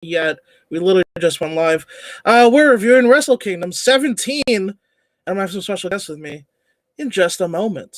yet. We literally just went live. We're reviewing Wrestle Kingdom 17, and I'm gonna have some special guests with me in just a moment.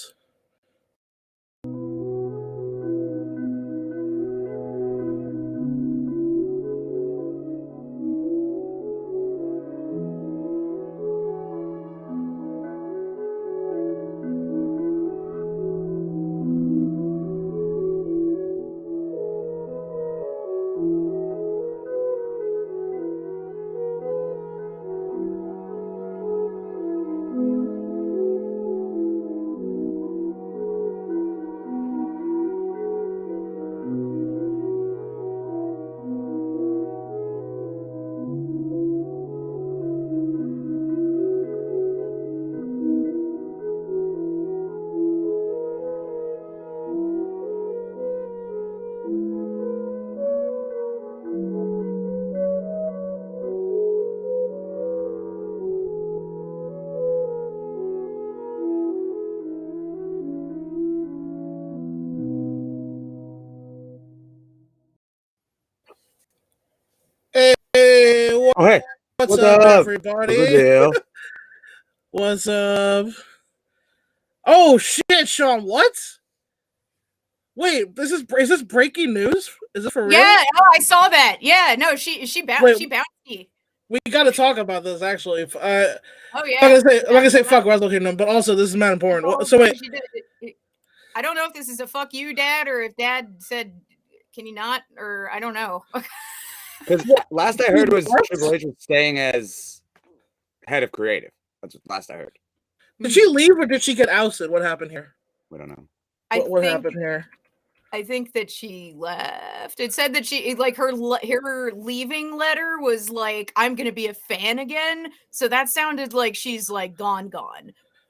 Hey, what's up, everybody? What's the deal? What's up? Oh shit, Sean! What? Wait, is this breaking news? Is it for real? Yeah, I saw that. Yeah, no, she bounced me. We got to talk about this actually. Oh yeah. I'm not gonna say fuck Wrestle Kingdom, but also this is not important. Oh, so wait, I don't know if this is a fuck you, Dad, or if Dad said, "Can you not?" Or I don't know. Because last I heard was Triple H was staying as head of creative. That's what last I heard. Did she leave or did she get ousted? What happened here? We don't know. What happened here? I think that she left. It said that she her leaving letter was like, "I'm gonna be a fan again." So that sounded like she's like gone.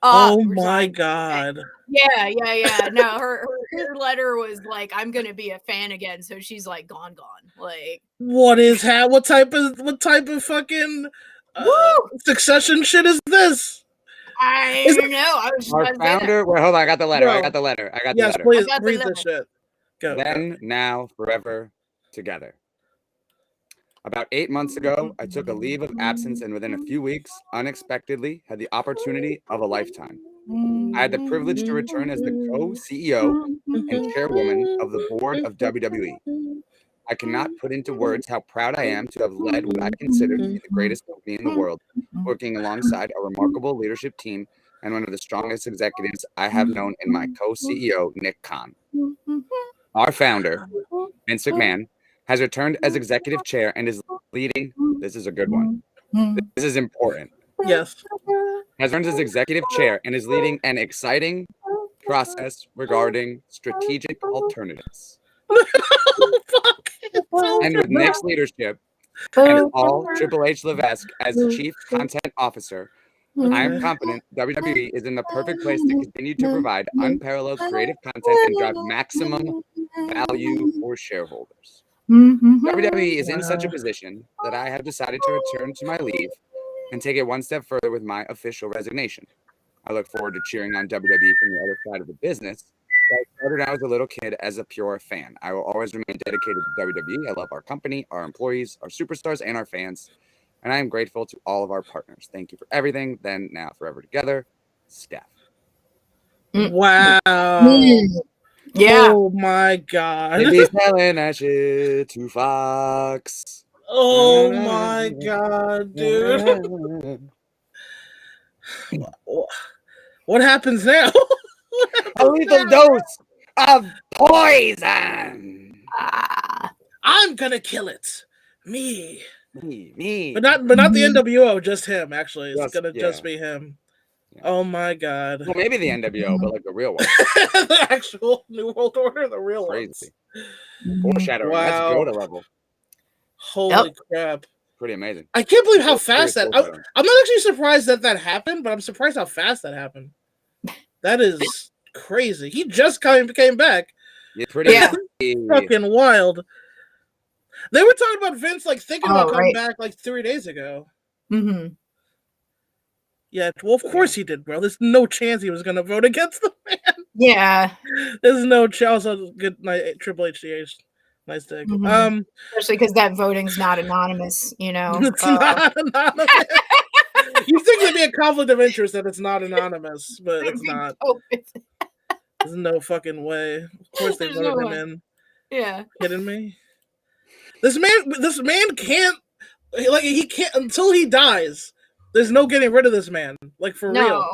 Oh my god! Yeah. No, her letter was like, "I'm gonna be a fan again." So she's like gone. Like, what type of fucking Succession shit is this? I don't know. Our founder. Wait, hold on. I got the letter. No. I got the letter. Yes, please read this shit. Go. Then, now, forever, together. About 8 months ago, I took a leave of absence and within a few weeks, unexpectedly, had the opportunity of a lifetime. I had the privilege to return as the co-CEO and chairwoman of the board of WWE. I cannot put into words how proud I am to have led what I consider to be the greatest company in the world, working alongside a remarkable leadership team and one of the strongest executives I have known in my co-CEO, Nick Khan. Our founder, Vince McMahon, has returned as executive chair and is leading. This is a good one. This is important. Yes. Has returned as executive chair and is leading an exciting process regarding strategic alternatives. And with Nick's leadership and Paul Triple H Levesque as Chief Content Officer, I am confident WWE is in the perfect place to continue to provide unparalleled creative content and drive maximum value for shareholders. WWE is in such a position that I have decided to return to my leave and take it one step further with my official resignation. I look forward to cheering on WWE from the other side of the business. I started out as a little kid as a pure fan. I will always remain dedicated to WWE. I love our company, our employees, our superstars, and our fans. And I am grateful to all of our partners. Thank you for everything. Then, now, forever together, Steph. Wow. Yeah. Oh my god. They'd be selling that shit to Fox. Oh my god, dude. What happens now? A lethal dose of poison. I'm gonna kill it. Me. Me. But not the NWO, just him, actually. It's gonna just be him. Yeah. Oh my god. Well, maybe the NWO, but like the real one. The actual New World Order, the real one. Crazy. Foreshadowing. Wow. That's Yoda level. Holy crap. Pretty amazing. I can't believe how fast that... I'm not actually surprised that happened, but I'm surprised how fast that happened. That is crazy. He just came back. Yeah, pretty fucking wild. They were talking about Vince like thinking about coming back like 3 days ago. Mm-hmm. Yeah, well, of course he did, bro. There's no chance he was gonna vote against the man. Yeah. There's no chance. Good night, Triple H. Nice dig. Especially because that voting's not anonymous, you know. It's not anonymous. You think there'd be a conflict of interest that it's not anonymous, but it's not. There's no fucking way. Of course they voted him in. Yeah. Kidding me? This man can't, like, he can't until he dies. There's no getting rid of this man, like, for real.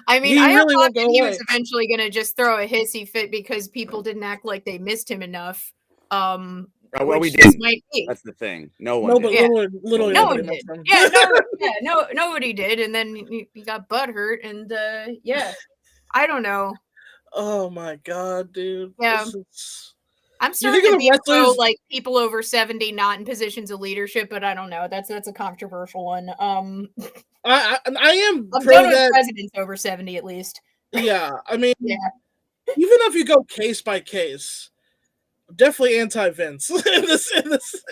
I mean, He I really thought won't that go he away. was eventually going to just throw a hissy fit because people didn't act like they missed him enough. Well, we which didn't. might be. That's the thing. No one did. Literally No nobody one missed did. him. Yeah, nobody did, and then he got butthurt, and yeah, I don't know. Oh my god, dude. Yeah. I'm You starting think to of the be pro, wrestlers- like, people over 70 not in positions of leadership, but I don't know. That's a controversial one. I am I'm pro done with that. presidents over 70 at least. Yeah, I mean, Yeah. even if you go case by case, definitely anti-Vince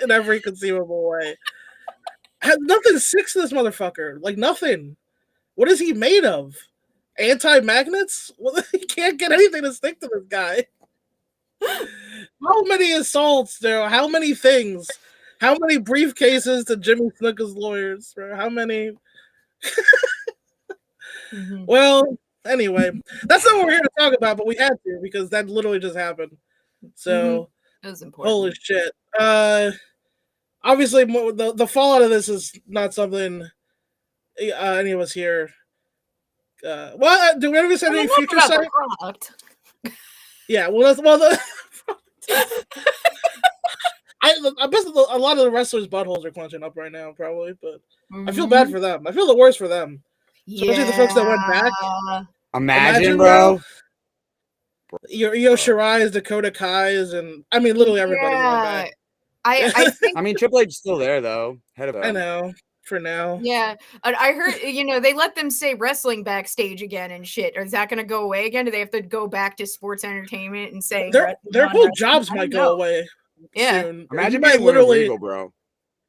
in every conceivable way. Has nothing sticks to this motherfucker. Like, nothing. What is he made of? Anti-magnets? Well, he can't get anything to stick to this guy. How many assaults, though? How many things? How many briefcases to Jimmy Snuka's lawyers? Bro? How many? Well, anyway, that's not what we're here to talk about, but we had to because that literally just happened. So, That was important. holy shit. Obviously, the fallout of this is not something any of us here. Well, do we ever say any future site? Yeah, well, I bet a lot of the wrestlers' buttholes are clenching up right now, probably, but I feel bad for them. I feel the worst for them. Especially the folks that went back. Imagine, bro. Io Shirai's, Dakota Kai's, and I mean, literally everybody went back. I think. I mean, Triple H is still there, though. Head of I know. For now. Yeah. I heard, they let them say wrestling backstage again and shit. Is that going to go away again? Do they have to go back to sports entertainment and say their whole jobs might go away soon? Imagine being literally Regal, bro.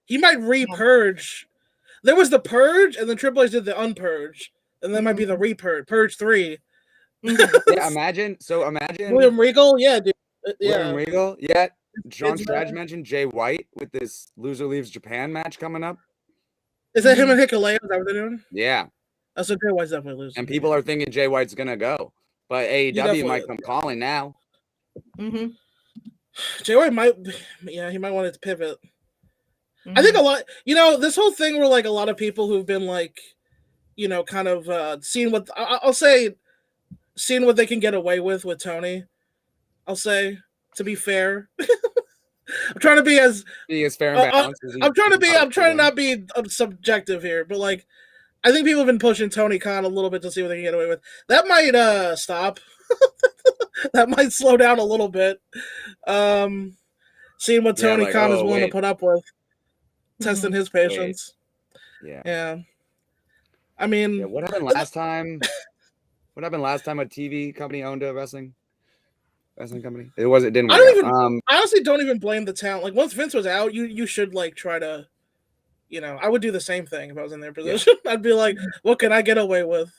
He might re-purge. There was the purge, and then Triple H did the unpurge, and then might be the repurge, purge 3. Yeah, imagine William Regal, yeah, dude. William Regal, yeah. John Stratch mentioned Jay White with this Loser Leaves Japan match coming up. Is that him and Hikuleo? Is that what they're doing? Yeah. So Jay White's definitely losing. And people are thinking Jay White's gonna go, but AEW might come calling now. Jay White might, he might want to pivot. I think a lot, this whole thing where like a lot of people who've been like, kind of seeing what I'll say, seeing what they can get away with Tony. I'll say, to be fair. I'm trying to be as fair and balanced. I'm trying to not be subjective here, but like, I think people have been pushing Tony Khan a little bit to see what they can get away with. That might stop. That might slow down a little bit. Seeing what Tony Khan is willing to put up with, testing his patience. Yeah. I mean, what happened last time? What happened last time a TV company owned a wrestling company? It didn't work out. I honestly don't even blame the talent. Like, once Vince was out, you should like try to, I would do the same thing if I was in their position. Yeah. I'd be like, what can I get away with?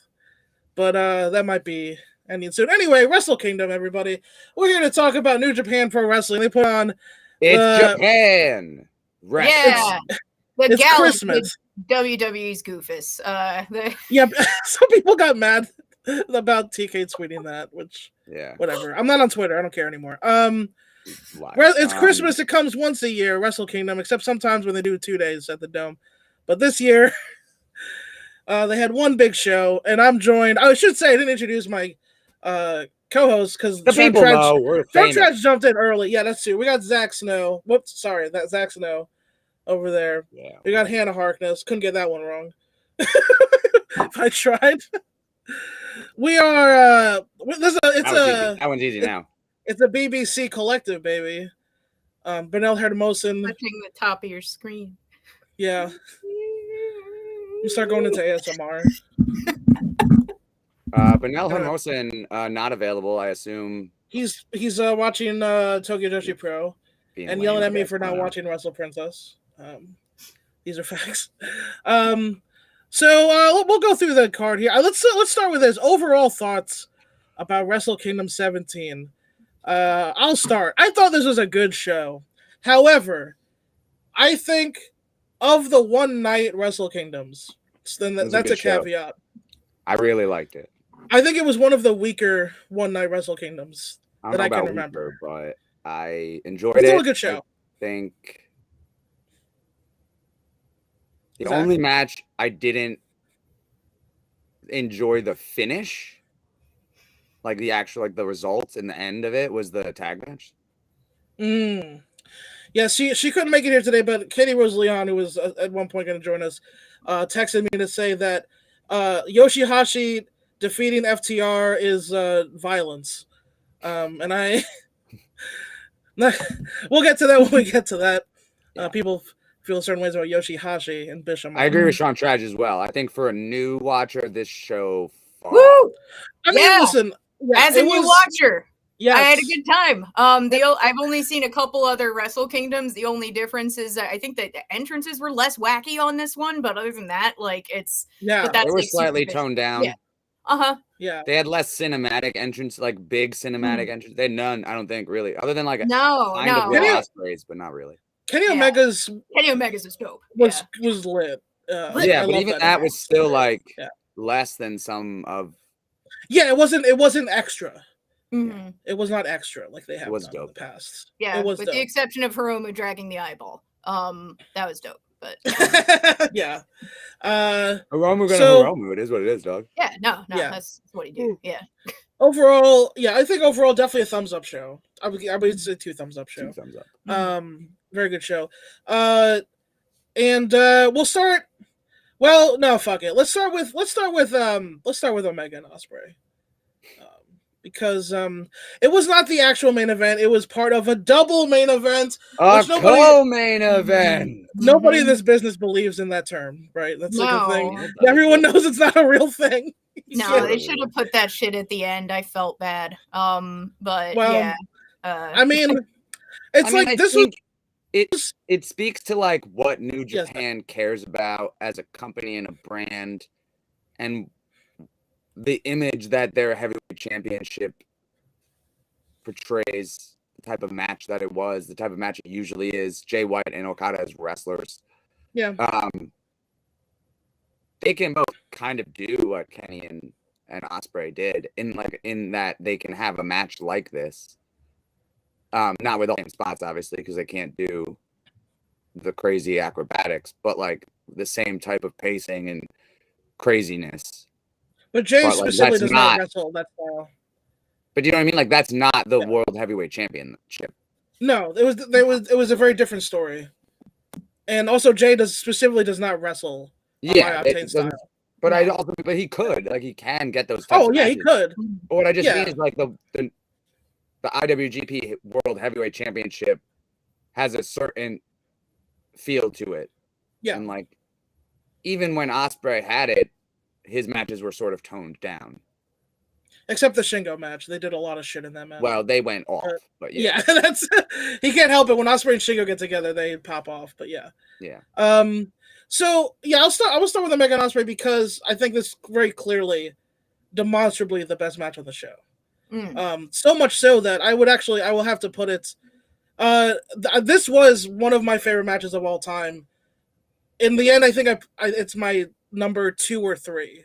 But that might be ending soon. Anyway, Wrestle Kingdom, everybody. We're here to talk about New Japan Pro Wrestling. They put on Japan Wrestling. Yeah. It's Christmas. WWE's Goofus. Yeah, some people got mad about TK tweeting that, which whatever. I'm not on Twitter. I don't care anymore. It's Christmas. It comes once a year, Wrestle Kingdom, except sometimes when they do 2 days at the Dome. But this year, they had one big show, and I'm joined. I should say I didn't introduce my co-host because the people know we're famous. Sean Tretch jumped in early. Yeah, that's true. We got Zach Snow. Whoops, sorry, that's Zach Snow over there. Yeah, we got Hannah Harkness. Couldn't get that one wrong. If I tried. We are. That one's easy now. It's a BBC collective, baby. Benel Hermosen. Touching the top of your screen. Yeah. You start going into ASMR. Benel Hermosen not available. I assume he's watching Tokyo Joshi Pro and yelling at me for not watching Wrestle Princess. These are facts. So we'll go through the card here. Let's start with his overall thoughts about Wrestle Kingdom 17. I'll start. I thought this was a good show. However, I think of the one night Wrestle Kingdoms, then It was that's good a show. caveat. I really liked it. I think it was one of the weaker one night Wrestle Kingdoms I don't that know I about can weaker, remember. but I enjoyed It's it. still a good show. I think the Zach? only match I didn't enjoy the finish, like the actual, like the results in the end of it, was the tag match. Yeah, she couldn't make it here today, but Katie Rose Leon, who was at one point going to join us, texted me to say that Yoshihashi defeating FTR is violence. And I we'll get to that when we get to that. People feel certain ways about Yoshihashi and Bishop. I agree with Sean Trage as well. I think for a new watcher, this show. Woo! I mean, listen. Yeah, as a new watcher, yes. I had a good time. I've only seen a couple other Wrestle Kingdoms. The only difference is I think that the entrances were less wacky on this one, but other than that, like it's but that's they were like slightly toned down. Yeah. Yeah. They had less cinematic entrance, like big cinematic entrance. They had none, I don't think, really, other than like no. Ospreay's, but not really. Kenny Omega's is dope. Was lit. Yeah, but even that was still like less than some of. Yeah, it wasn't extra. Mm-hmm. It was not extra like they have in the past. Yeah, it was with dope. the exception of Hiromu dragging the eyeball. That was dope. But yeah. Hiromu, it is what it is, dog. Yeah, no, that's what he do. Yeah. Overall, I think overall definitely a thumbs up show. I would say 2 thumbs up show. 2 thumbs up. Very good show. And we'll start. Well, no, fuck it. Let's start with Omega and Ospreay. Because it was not the actual main event. It was part of a double main event. A co-main event. Nobody in this business believes in that term, right? That's like a thing. Everyone knows it's not a real thing. No, they should have put that shit at the end. I felt bad. But yeah. I mean, this was. It speaks to like what New Japan cares about as a company and a brand, and the image that their heavyweight championship portrays, the type of match that it was, the type of match it usually is. Jay White and Okada as wrestlers. Yeah. They can both kind of do what Kenny and Ospreay did in that they can have a match like this. Not with all the same spots, obviously, because they can't do the crazy acrobatics, but like the same type of pacing and craziness. But Jay specifically does not wrestle that style. But you know what I mean? Like that's not the World Heavyweight Championship. No, it was a very different story. And also Jay specifically does not wrestle. Yeah, but he could, like he can get those types of matches. He could. But what I just mean is like the IWGP World Heavyweight Championship has a certain feel to it. Yeah. And like even when Ospreay had it, his matches were sort of toned down. Except the Shingo match. They did a lot of shit in that match. Well, they went off, but yeah. That's he can't help it. When Ospreay and Shingo get together, they pop off, but yeah. Yeah. So I will start with Omega and Ospreay because I think this very clearly demonstrably the best match on the show. So much so that I will have to put it this was one of my favorite matches of all time. In the end, I think it's my number 2 or 3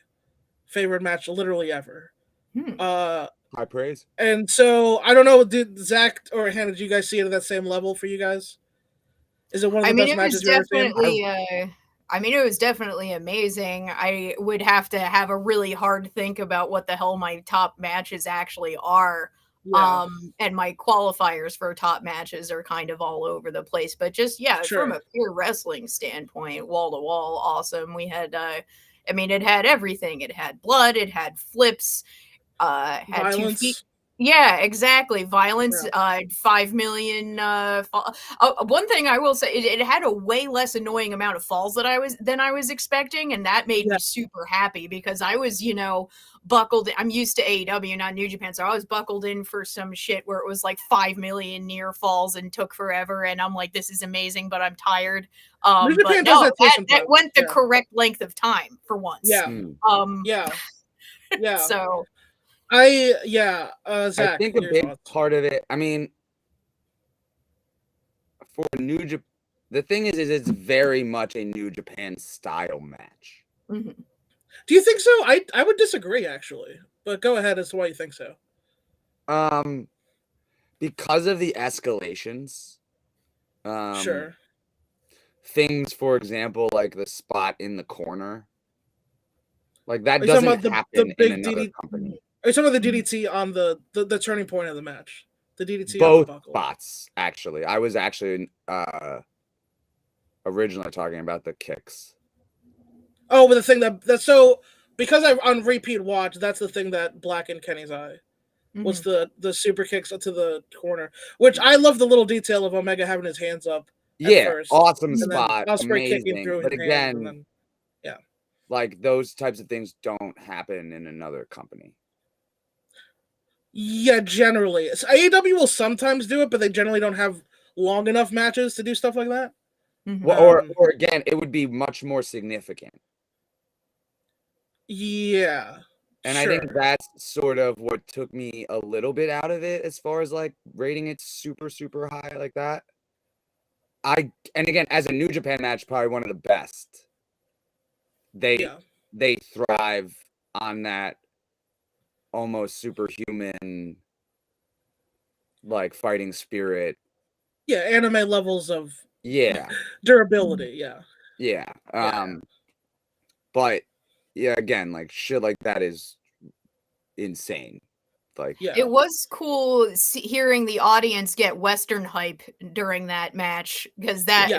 favorite match literally ever. High praise. And so I don't know, did Zach or Hannah, did you guys see it at that same level for you guys? Is it one of the best matches you've ever seen? It was definitely amazing. I would have to have a really hard think about what the hell my top matches actually are. Yeah. And my qualifiers for top matches are kind of all over the place. But just, from a pure wrestling standpoint, wall to wall, awesome. We had, it had everything. It had blood. It had flips. Had violence. 2 feet. Yeah, exactly. Violence, 5 million. One thing I will say, it had a way less annoying amount of falls than I was expecting, and that made me super happy because I was, buckled. I'm used to AEW, not New Japan, so I was buckled in for some shit where it was like 5 million near falls and took forever, and I'm like, this is amazing, but I'm tired. But no, that went the correct length of time for once. Yeah. Yeah. So. Zach, I think a big part of it, for New Japan, the thing is it's very much a New Japan style match. Mm-hmm. Do you think so? I would disagree actually, but go ahead as to why you think so. Because of the escalations. Sure. Things, for example, like the spot in the corner, like that Are you talking doesn't about happen the in big another DD? company. Are you talking about the DDT on the turning point of the match? The DDT on the Both buckle. spots, actually. I was actually originally talking about the kicks. Oh, but the thing that so because I on repeat watch, that's the thing that blackened Kenny's eye. Was the super kicks to the corner, which I love the little detail of Omega having his hands up at Yeah, first, awesome and then spot, Ospreay kicking amazing. through But his hands, and again, then yeah, like those types of things don't happen in another company. yeah, generally, so AEW will sometimes do it, but they generally don't have long enough matches to do stuff like that. Well, or again, it would be much more significant. Yeah. And sure. I think that's sort of what took me a little bit out of it as far as like rating it super, super high like that. And again, as a New Japan match, probably one of the best. They thrive on that almost superhuman like fighting spirit. Yeah, anime levels of Yeah. durability, Yeah. But yeah, again, like shit like that is insane. Like it was cool hearing the audience get Western hype during that match, because that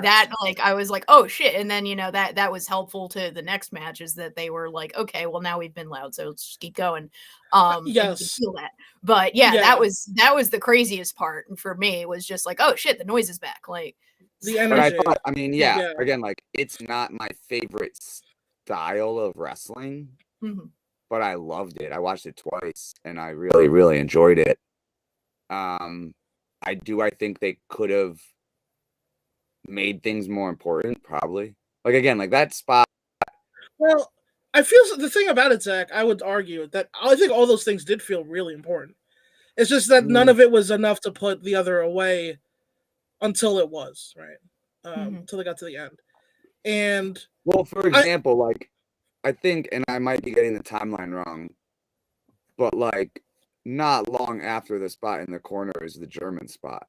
like I was like, oh shit, and then that was helpful to the next match, is that they were like, okay, well now we've been loud, so let's just keep going. And you can feel that. But that was the craziest part for me, was just like, oh shit, the noise is back, like the energy. But again, like it's not my favorite style of wrestling. But I loved it. I watched it twice and I really, really enjoyed it. I think they could have made things more important, probably. Like again, like that spot. Well, I feel the thing about it, Zach, I would argue that I think all those things did feel really important. It's just that none of it was enough to put the other away until it was, right? Until they got to the end. And well, for example, like I think, and I might be getting the timeline wrong, but like not long after the spot in the corner is the German spot.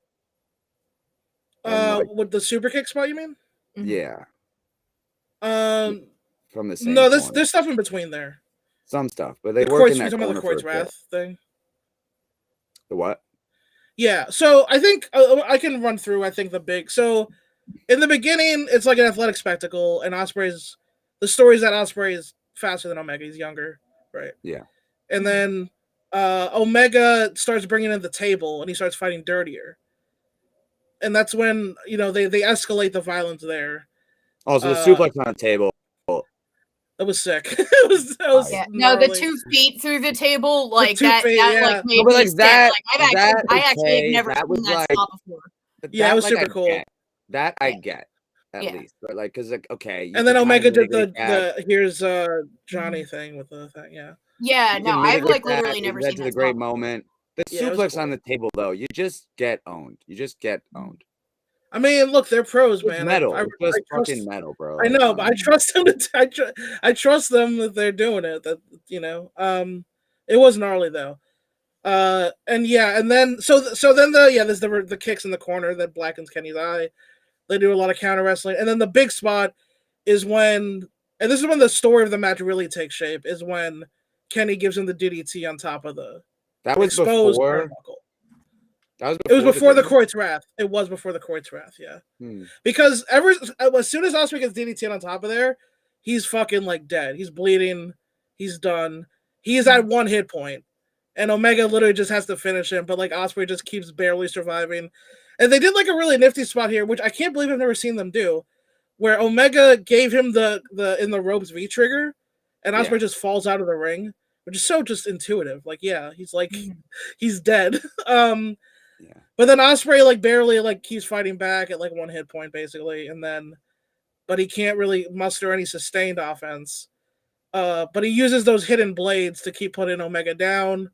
With the super kick spot, you mean? Yeah. From the same. No, there's stuff in between there. Some stuff, but they work in that corner. The Quartz for Wrath thing. The what? Yeah, so I think I can run through. I think the big in the beginning, it's like an athletic spectacle, and the story is that Ospreay is faster than Omega. He's younger, right? Yeah. And then Omega starts bringing in the table, and he starts fighting dirtier. And that's when they escalate the violence there. Also, the suplex on the table. That was sick. It was no, the 2 feet through the table, like that like made me sick. That, like I actually have never seen that spot before. Yeah, it was super cool. That I get at least, but like, because like, okay. And then Omega did the here's Johnny thing with the thing, Yeah, no, I've like literally never seen that. To the great moment. The suplex on the table, though, you just get owned. I mean, look, they're pros, man. Metal, it's just fucking metal, bro. I know, but I trust them I trust them that they're doing it. That it was gnarly though. And then there's the kicks in the corner that blackens Kenny's eye. They do a lot of counter wrestling, and then the big spot is when, and this is when the story of the match really takes shape. Is when Kenny gives him the DDT on top of the exposed turnbuckle. It was before the Kreutz Wrath. It was before the Kreutz Wrath, yeah. Because as soon as Ospreay gets DDT on top of there, he's fucking like dead. He's bleeding. He's done. He's at 1 hit point. And Omega literally just has to finish him, but like Ospreay just keeps barely surviving. And they did like a really nifty spot here, which I can't believe I've never seen them do, where Omega gave him the in the ropes V trigger, and Ospreay just falls out of the ring, which is so just intuitive. Like, he's like he's dead. But then Ospreay like barely like keeps fighting back at like 1 hit point basically, but he can't really muster any sustained offense. But he uses those hidden blades to keep putting Omega down,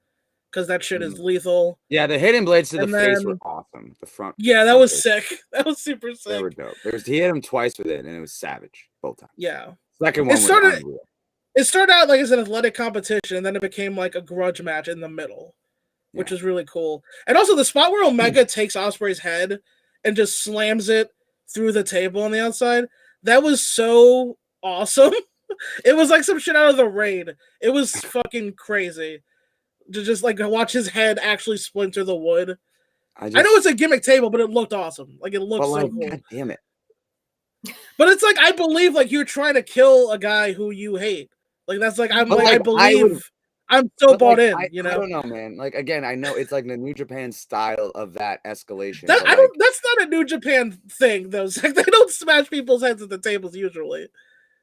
because that shit is lethal. Yeah, the hidden blades to the And face were then- awesome. The front. Yeah, that front was face, sick. That was super sick. They were dope. He hit him twice with it, and it was savage both times. Yeah. Second one was unreal. It started out like as an athletic competition, and then it became like a grudge match in the middle, which is really cool. And also the spot where Omega takes Ospreay's head and just slams it through the table on the outside, that was so awesome. It was like some shit out of the Raid. It was fucking crazy to just like watch his head actually splinter the wood. I know it's a gimmick table, but it looked awesome. Like it looked so cool. God damn it. But it's like I believe like you're trying to kill a guy who you hate. Like that's like I'm like I believe I'm so bought in, you know. I don't know, man. Like again, I know it's like the New Japan style of that escalation. That's not a New Japan thing though. Like they don't smash people's heads at the tables usually.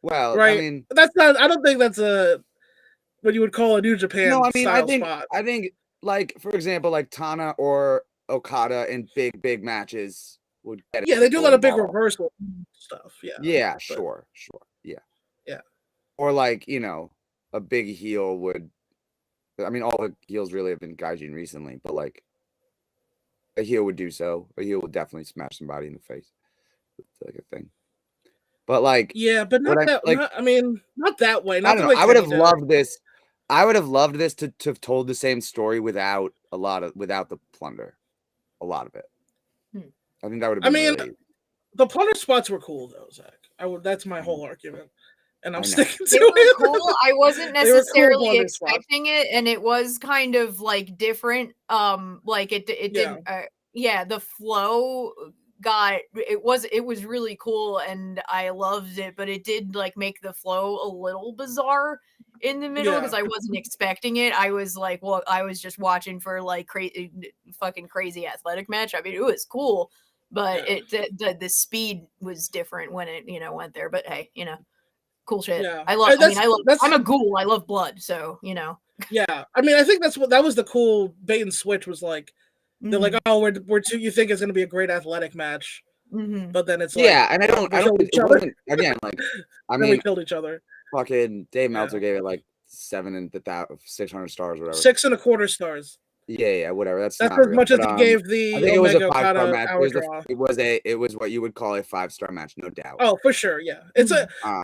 Well, right. I mean, that's not. I don't think that's what you would call a New Japan. No, I mean, spot. I think, like for example, like Tana or Okada in big matches would get. Yeah, they do a lot of big reversal stuff. Yeah. Yeah, sure. Yeah. Or like a big heel would. I mean, all the heels really have been gaijin recently, but like a heel would do so. A heel would definitely smash somebody in the face. It's like a thing. But like, yeah, but not that. Like, not that way. Not I don't know. I would have loved this. I would have loved this to have told the same story without the plunder, a lot of it. I think that would have been. Really... the plunder spots were cool though, Zach. That's my whole argument, and I'm sticking to it. Cool. I wasn't necessarily expecting it, and it was kind of like different. Like it didn't. The flow it was really cool, and I loved it, but it did like make the flow a little bizarre in the middle because I wasn't expecting it. I was like, well, I was just watching for like fucking crazy athletic match. I mean, it was cool, but the speed was different when it went there. But hey, cool shit. Yeah. I'm a ghoul. I love blood, so Yeah, I mean, I think that was the cool bait and switch was like. They're like, oh, we're too. You think it's gonna be a great athletic match, but then it's like, and I don't. It wasn't, again, like, I mean, we killed each other. Fucking Dave Meltzer gave it like 600 stars or whatever. 6.25 stars. Yeah, whatever. That's as much as he gave the. I think it was a 5-star match. It was what you would call a 5-star match, no doubt. Oh, for sure, yeah. It's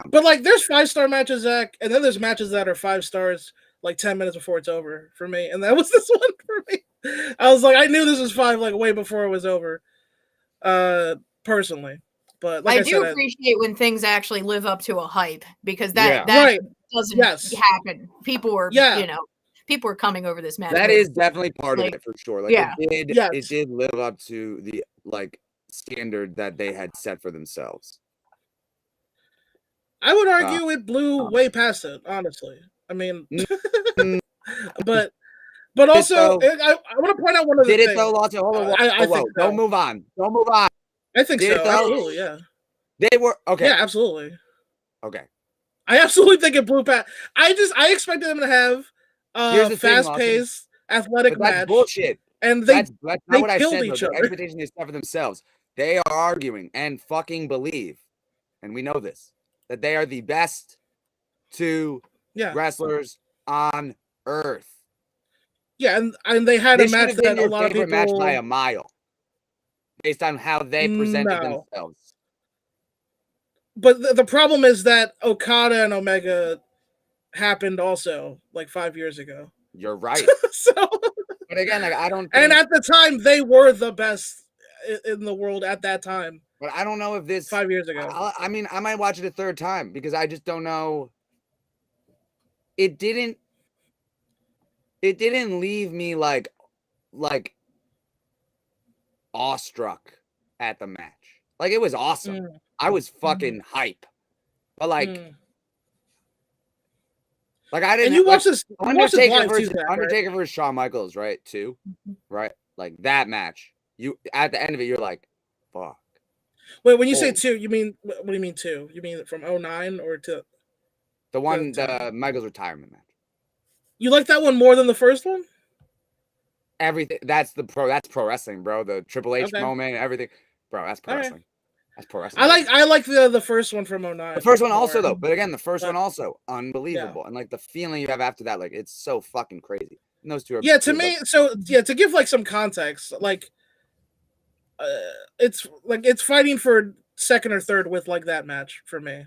but like, there's 5-star matches, Zach, and then there's matches that are 5 stars. Like 10 minutes before it's over for me, and that was this one for me. I was like, I knew this was 5 like way before it was over. Personally, but like I do appreciate when things actually live up to a hype because that doesn't happen. People were people were coming over this match. That is definitely part of it for sure. Like it did live up to the like standard that they had set for themselves. I would argue it blew way past it, honestly. I mean, but also, I want to point out one of the things. Did it though, Lotto? Hold on. I think so. Don't move on. I think so. Absolutely, yeah. They were okay. Yeah, absolutely. Okay. I absolutely think it blew past. I expected them to have fast-paced, athletic match. That's bullshit. And that's not what I said. The expectation is set for themselves. They are arguing and fucking believe, and we know this, that they are the best two wrestlers on earth. Yeah, and they had a match that a lot of people match by a mile, based on how they presented themselves. But the problem is that Okada and Omega happened also like 5 years ago. You're right. So, but again, like I don't. And at the time, they were the best in the world at that time. But I don't know if this 5 years ago. I mean, I might watch it a third time because I just don't know. It didn't leave me like awestruck at the match. Like it was awesome. I was fucking hype. But like I didn't. And you watch this Undertaker versus Shawn Michaels, right? Too, right? Like that match. You at the end of it, you're like, fuck. Wait, when you say 2, you mean what do you mean 2? You mean from 2009 or to the Michaels retirement match? You like that one more than the first one? Everything that's pro wrestling, bro. The Triple H moment, everything, bro. That's pro wrestling. That's pro wrestling. I like the first one from 2009. The first one also though, but again, the first one also unbelievable, and like the feeling you have after that, like it's so fucking crazy. those two are. Yeah, to me, so yeah, to give like some context, like it's fighting for second or third with like that match for me.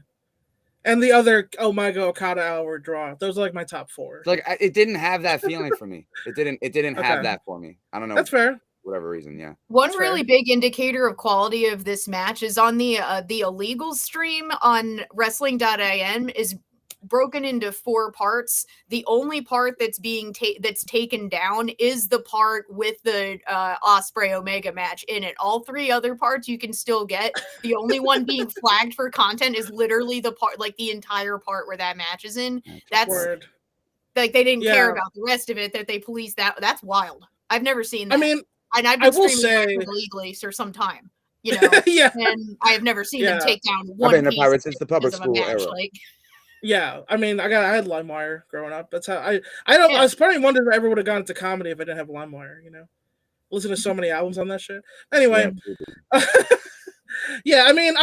And the other Omega Okada hour draw. Those are like my top 4. Like it didn't have that feeling for me. It didn't have that for me. I don't know. That's fair. Whatever reason, yeah. One really big indicator of quality of this match is on the illegal stream on wrestling.in is broken into 4 parts. The only part that's being that's taken down is the part with the Ospreay Omega match in it. All 3 other parts you can still get. The only one being flagged for content is literally the part, like the entire part where that match is in. That's like they didn't care about the rest of it, that they policed that. That's wild. I've never seen that. I mean, and I've been streaming illegally for some time, you know. And I have never seen them take down one. I've been a pirate since the public school era. Like, yeah, I mean, I had LimeWire growing up. That's how I was probably wondering if I ever would have gone into comedy if I didn't have LimeWire. You know, listen to so many albums on that shit. Anyway, yeah, I mean,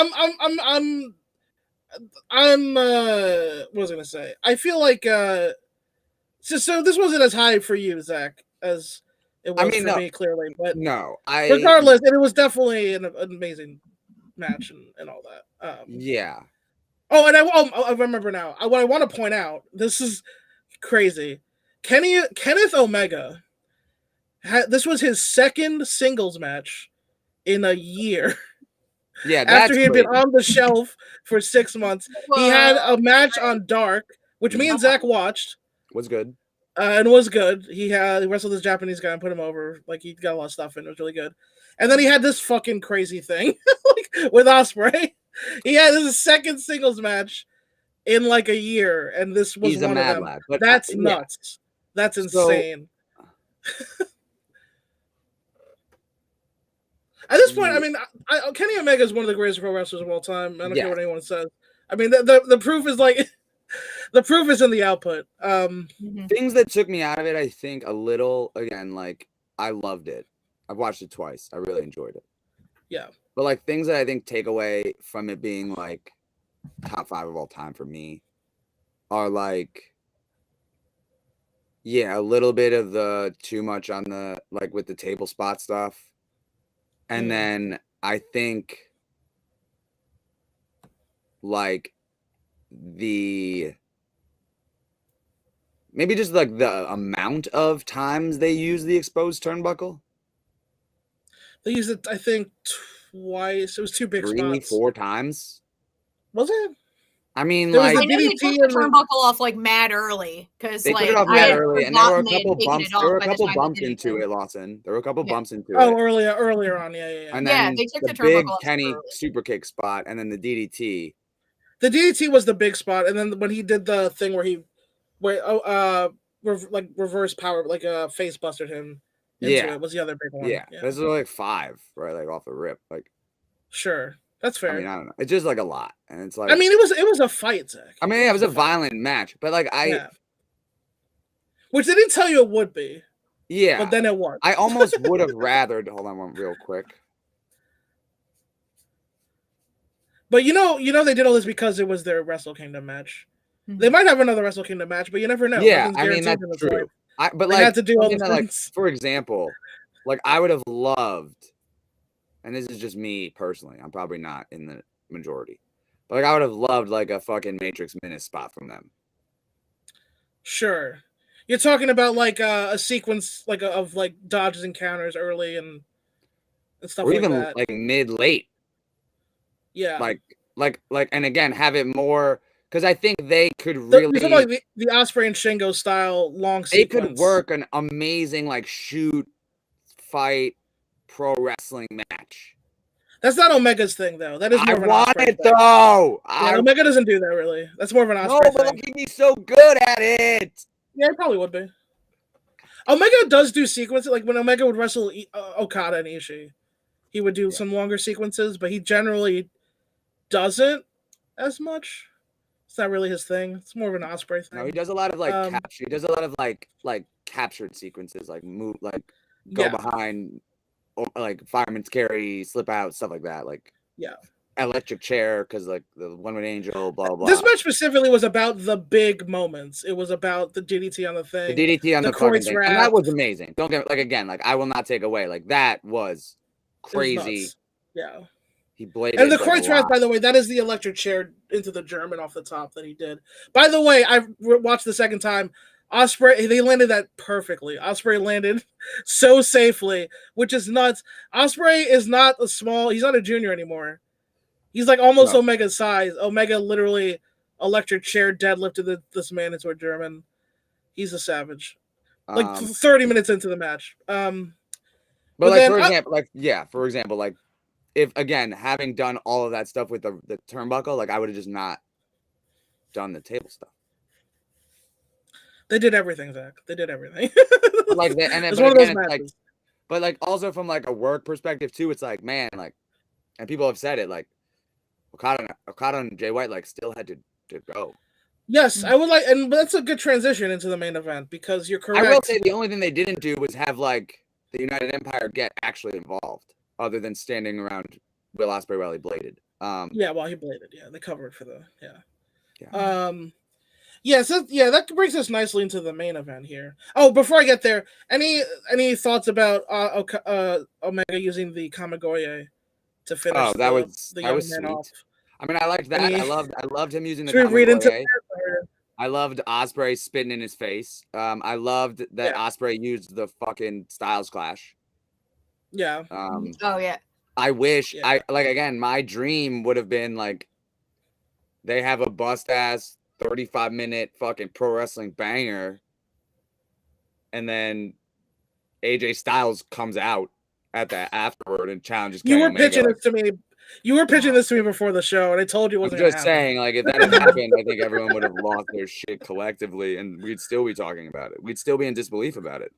what was I gonna say? I feel like so this wasn't as high for you, Zach, as it was for me, clearly. But regardless, it was definitely an amazing match and all that. Yeah. Oh, and I remember now. What I want to point out, this is crazy. Kenneth Omega, this was his second singles match in a year. Yeah, after he had been on the shelf for 6 months, he had a match on Dark, which me and Zach watched. Was good. And was good. He wrestled this Japanese guy and put him over. Like, he got a lot of stuff in. It was really good. And then he had this fucking crazy thing like, with Ospreay. He had his second singles match in like a year, and this was one of them. Lad, that's nuts. That's insane. At this point, I mean, Kenny Omega is one of the greatest pro wrestlers of all time. I don't care what anyone says. I mean, the proof is like the proof is in the output. Things that took me out of it, I think, a little. Again, like I loved it. I've watched it twice. I really enjoyed it. Yeah. But like things that I think take away from it being like top 5 of all time for me are like, a little bit of the too much on the like with the table spot stuff. And then I think like maybe just like the amount of times they use the exposed turnbuckle. They used it, I think, twice. It was 2 big spots. 4 times. Was it? I mean, I know they took the turnbuckle off like mad early because they took it off mad early, and there were a couple bumps. There were a couple bumps into it, Lawson. There were a couple bumps into it. Oh, earlier on, yeah. And then they took the big Kenny super kick spot, and then the DDT. The DDT was the big spot, and then when he did the thing where reverse power, like face busted him. It was the other big one. Yeah. This was like 5, right? Like off the rip. Like, sure, that's fair. I mean, I don't know. It's just like a lot, and it's like. I mean, it was a fight, Zach. I mean, it was a violent match, but like which they didn't tell you it would be. Yeah, but then it was. I almost would have rathered. Hold on, one real quick. But you know, they did all this because it was their Wrestle Kingdom match. Mm-hmm. They might have another Wrestle Kingdom match, but you never know. Yeah, I mean that's true. But like, had to do all the like, for example, like I would have loved, and this is just me personally. I'm probably not in the majority, but like I would have loved like a fucking Matrix Minute spot from them. Sure, you're talking about like a sequence like of like dodges and counters early and stuff, or even like that. Like mid late. Yeah, like, and again, have it more. Because I think they could really like the Ospreay and Shingo style long sequence. They could work an amazing like shoot fight pro wrestling match. That's not Omega's thing though. That is more of an want Ospreay it thing. Though. Yeah, Omega doesn't do that really. That's more of an Ospreay thing. No, but he's so good at it. Yeah, he probably would be. Omega does do sequences like when Omega would wrestle Okada and Ishii, he would do some longer sequences, but he generally doesn't as much. It's not really his thing. It's more of an Ospreay thing. No, he does a lot of like capture. He does a lot of like captured sequences, like move, like go behind, like fireman's carry, slip out, stuff like that. Like electric chair because like the One Winged Angel, blah blah. This match specifically was about the big moments. It was about the DDT on the thing, the DDT on the fucking thing, wrap. and that was amazing. Don't get like again, like I will not take away like that was crazy. Yeah, he bladed. And the like, Kreuz wrap, by the way, that is the electric chair into the German off the top that he did. By the way, I watched the second time. Ospreay, they landed that perfectly. Ospreay landed so safely, which is nuts. Ospreay is not a small. He's not a junior anymore. He's like almost Omega's size. Omega literally electric chair deadlifted this man into a German. He's a savage. Like 30 minutes into the match. But like then, for example, like if again having done all of that stuff with the turnbuckle, like I would have just not done the table stuff. They did everything, Zach. They did everything. Like that, and then it's one of those matches. Like, but like also from like a work perspective too, it's like man, like, and people have said it like. Okada and Jay White like still had to go. Yes, I would like, and that's a good transition into the main event because you're correct. I will say the only thing they didn't do was have like the United Empire get actually involved, other than standing around Will Ospreay while he bladed. Yeah, while he bladed. Yeah, they covered for the that brings us nicely into the main event here. Oh, before I get there, any thoughts about Omega using the Kamigoye to finish? Oh, that was sweet. Off. I mean, I liked that. I loved him using the Kamigoye. I loved Ospreay spitting in his face. I loved that Ospreay used the fucking Styles Clash. Yeah. I wish again, my dream would have been like they have a bust ass 35-minute fucking pro wrestling banger, and then AJ Styles comes out at that afterward and challenges. You were pitching this to me. You were pitching this to me before the show, and I told you it wasn't. I'm just saying, like, if that had happened, I think everyone would have lost their shit collectively, and we'd still be talking about it. We'd still be in disbelief about it.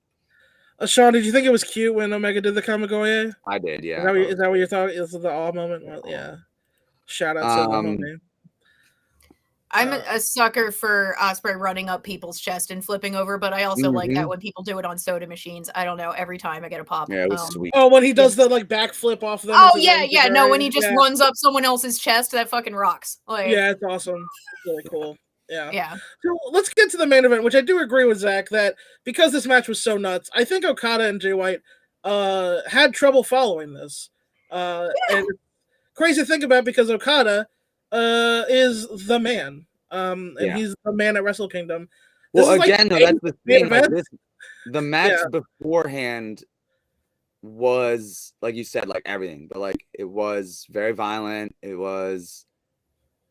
Sean, did you think it was cute when Omega did the Kamigoye? I did, yeah. Is that what you're talking? Is it the all moment? Well, yeah. Shout out to the homie. I'm a sucker for Ospreay running up people's chest and flipping over, but I also like that when people do it on soda machines. I don't know. Every time I get a pop. Yeah, it was sweet. Oh, when he does the like backflip off them. Oh yeah. No, when he just runs up someone else's chest, that fucking rocks. Like, yeah, it's awesome. It's really cool. Yeah. Yeah. So let's get to the main event, which I do agree with Zach that because this match was so nuts, I think Okada and Jay White had trouble following this. And it's crazy to think about because Okada is the man. And he's the man at Wrestle Kingdom. Well, again, though, that's the thing. Like the match beforehand was, like you said, like everything, but like it was very violent. It was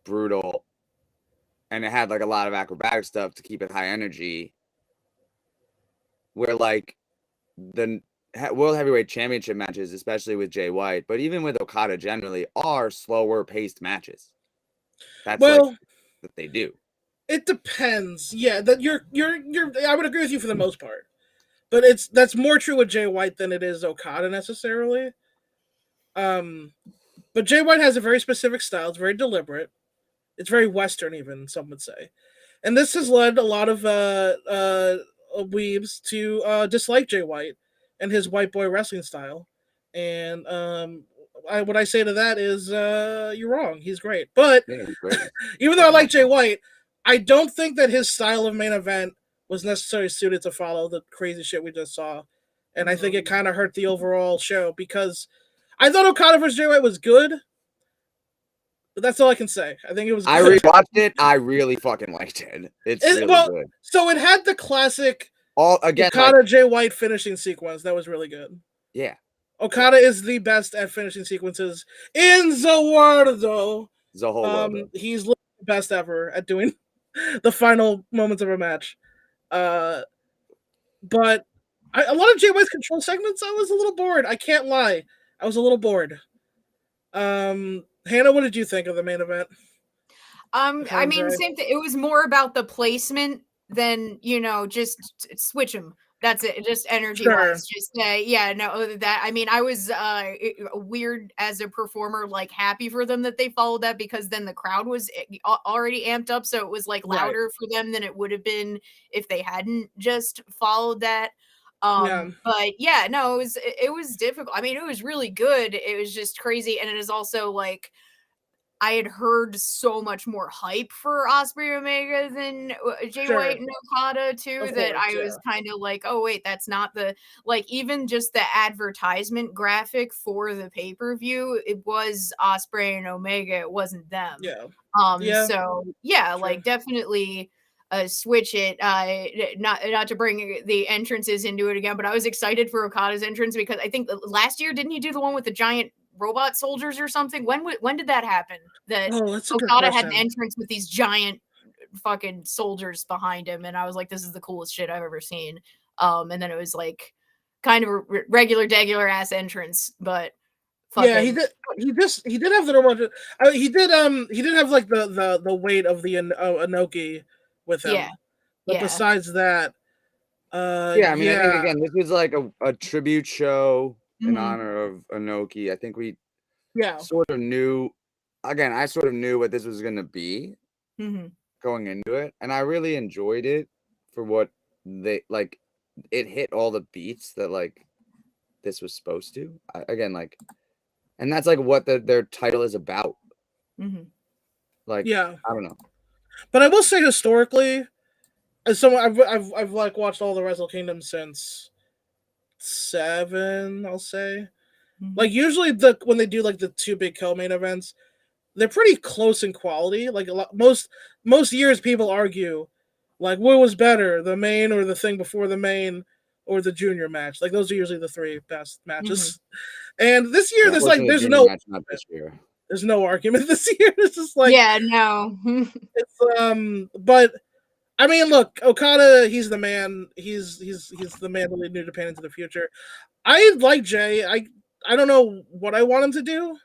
brutal, and it had like a lot of acrobatic stuff to keep it high energy. Where like the World Heavyweight Championship matches, especially with Jay White, but even with Okada generally, are slower paced matches. That's that they do. It depends. Yeah, that you're I would agree with you for the most part. But that's more true with Jay White than it is Okada necessarily. But Jay White has a very specific style. It's very deliberate. It's very Western even, some would say. And this has led a lot of weebs to dislike Jay White and his white boy wrestling style. And what I say to that is you're wrong. He's great. But he's great. Even though I like Jay White, I don't think that his style of main event was necessarily suited to follow the crazy shit we just saw. And I think it kind of hurt the overall show because I thought Okada vs. Jay White was good. But that's all I can say. I think it was good. I rewatched it. I really fucking liked it. It's really good. So it had the classic Okada like, Jay White finishing sequence. That was really good. Yeah. Okada is the best at finishing sequences in the world, though. The whole world. He's the best ever at doing the final moments of a match. But a lot of Jay White's control segments, I was a little bored. I can't lie. I was a little bored. Hannah, what did you think of the main event? I mean, same thing. It was more about the placement than, just switch them. That's it. Just energy wise. Just that. I mean, I was weird as a performer, like happy for them that they followed that because then the crowd was already amped up, so it was like louder for them than it would have been if they hadn't just followed that. But it was difficult. I mean, it was really good. It was just crazy, and it is also like I had heard so much more hype for Ospreay Omega than Jay Sure. White and Okada too, Of that course, I was kind of like, oh wait, that's not the, like, even just the advertisement graphic for the pay-per-view, it was Ospreay and Omega, it wasn't them. Yeah. So yeah, True. like definitely switch it. Not to bring the entrances into it again, but I was excited for Okada's entrance because I think last year, didn't he do the one with the giant robot soldiers or something? When did that happen? That that's a good Okada had question. an entrance with these giant fucking soldiers behind him, and I was like, this is the coolest shit I've ever seen. And then it was like kind of a regular ass entrance, but yeah, he did. He did have the robot. He did have like the weight of the Inoki with him. Yeah. But besides that, yeah, I mean, I think again, this was like a tribute show in Mhm. honor of Inoki. I think we yeah, sort of knew. Again, I sort of knew what this was going to be Mhm. going into it, and I really enjoyed it for what they like. It hit all the beats that like this was supposed to. Again, like, and that's like what their title is about. Mhm. Like, yeah. I don't know. But I will say historically, as someone I've like watched all the Wrestle Kingdom since 7, I'll say. Mhm. Like usually when they do like the two big co-main events, they're pretty close in quality. Like most years people argue like what was better, the main or the thing before the main or the junior match. Like those are usually the three best matches. And this year there's like Unfortunately, there's junior no match not this year. there's no argument this year. It's just like yeah, no. it's but I mean, look, Okada, he's the man. He's the man to lead New Japan into the future. I like Jay. I don't know what I want him to do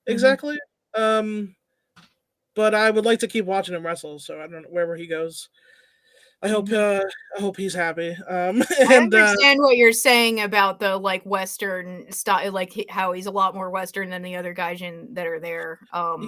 exactly. But I would like to keep watching him wrestle. So I don't know wherever he goes. I hope he's happy. I And understand what you're saying about the like Western style, like how he's a lot more Western than the other gaijin that are there.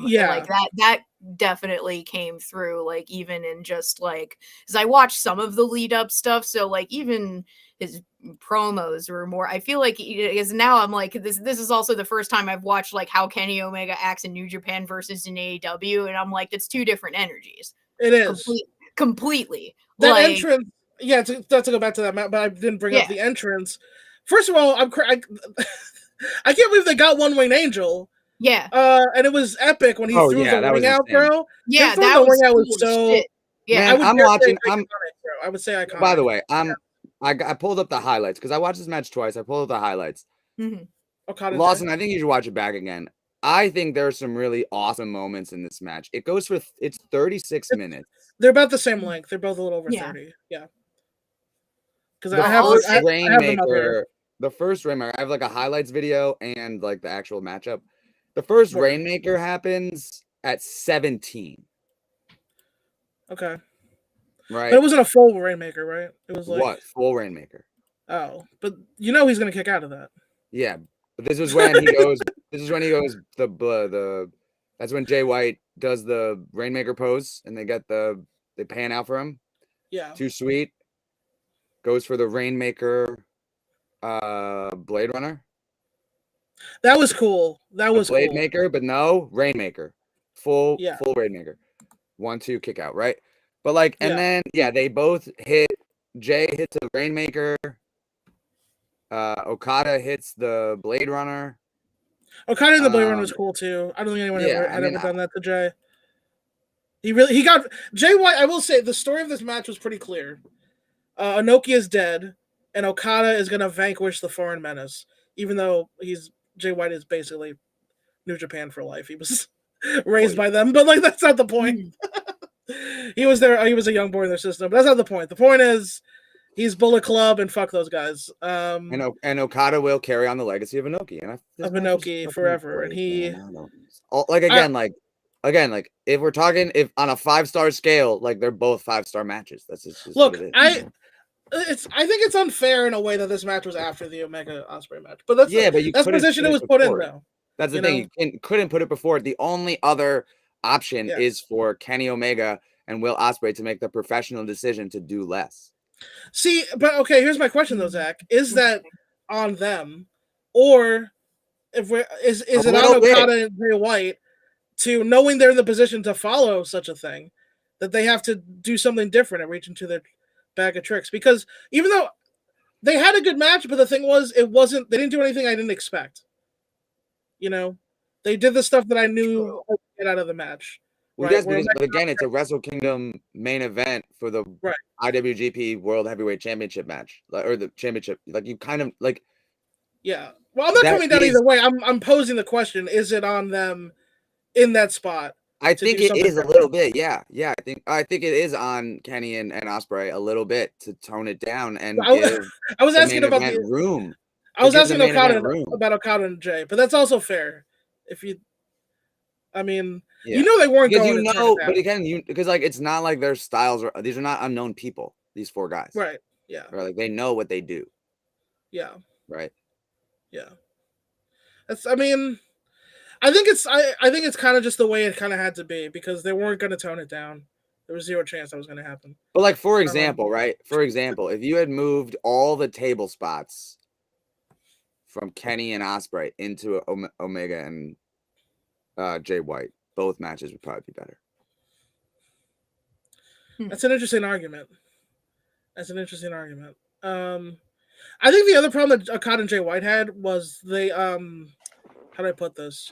yeah, Like that definitely came through. Like even in just like, because I watched some of the lead up stuff, so like even his promos were more. I feel like because now I'm like this is also the first time I've watched like how Kenny Omega acts in New Japan versus in AEW, and I'm like it's two different energies. it is Completely. that like, entrance. Yeah, to go back to that, but I didn't bring up Yeah. the entrance. First of all, I can't believe they got One Winged Angel. Yeah. And it was epic when he threw the ring out, insane. bro. Yeah, him throwing the ring out was so. shit. Yeah, Man, I'm watching. I would say iconic. By the way, I pulled up the highlights because I watched this match twice. I pulled up the highlights. Mm-hmm. Lawson, I think you should watch it back again. I think there's some really awesome moments in this match. It goes for it's 36 minutes. They're about the same length. They're both a little over 30. Yeah. Because the I have first them up Rainmaker. The first Rainmaker. I have like a highlights video and like the actual matchup. The first Rainmaker happens at 17. Okay. Right. But it wasn't a full Rainmaker, right? It was like what full Rainmaker. Oh, but you know he's gonna kick out of that. Yeah, but this is when he goes. This is when he goes the. That's when Jay White does the Rainmaker pose, and they pan out for him. Yeah. Too sweet. Goes for the Rainmaker, Blade Runner. That was cool. That was Blade cool. Maker, but no Rainmaker. Full Rainmaker. 1-2 kick out, right? But like, and then they both hit. Jay hits a Rainmaker. Okada hits the Blade Runner. Okada and the Blade Runner was cool too. I don't think anyone had ever done that to Jay. He got Jay White. I will say the story of this match was pretty clear. Inoki is dead, and Okada is gonna vanquish the Foreign Menace. Even though Jay White is basically New Japan for life. He was raised by them, but like that's not the point. He was there. He was a young boy in their system. But that's not the point. The point is he's Bullet Club and fuck those guys. And Okada will carry on the legacy of Inoki and of Inoki forever. And he again, if we're talking on a 5-star scale, like they're both 5-star matches. That's just look. What it is. I think it's unfair in a way that this match was after the Omega Ospreay match. But that's the position it was put in though. That's the thing. You couldn't put it before. The only other option is for Kenny Omega and Will Ospreay to make the professional decision to do less. See, but okay, here's my question though, Zach. Is that on them, or is it on Okada and Jay White to knowing they're in the position to follow such a thing, that they have to do something different and reach into their bag of tricks. Because even though they had a good match, but the thing was, they didn't do anything I didn't expect. You know, they did the stuff that I knew I would get out of the match. Well, right? yes, because, but again, it's a Wrestle Kingdom main event for the IWGP World Heavyweight Championship match, or the championship. Like, you kind of like. Yeah. Well, I'm not coming down either way. I'm posing the question: is it on them in that spot? I think it is a little bit. Yeah. I think it is on Kenny and Ospreay a little bit to tone it down and give I was asking about the room. I was asking Okada about Okada and Jay, but that's also fair. If you, I mean, you know they weren't because going to turn it down. But again, because like it's not like their styles are. These are not unknown people. These four guys, right? Yeah, or like they know what they do. Yeah, right. Yeah, that's. I mean, I think it's kind of just the way it kind of had to be because they weren't going to tone it down. There was zero chance that was going to happen. But like for example, right? For example, if you had moved all the table spots from Kenny and Ospreay into Omega and Jay White, both matches would probably be better. That's an interesting argument. I think the other problem that Okada and Jay White had was they how do I put this?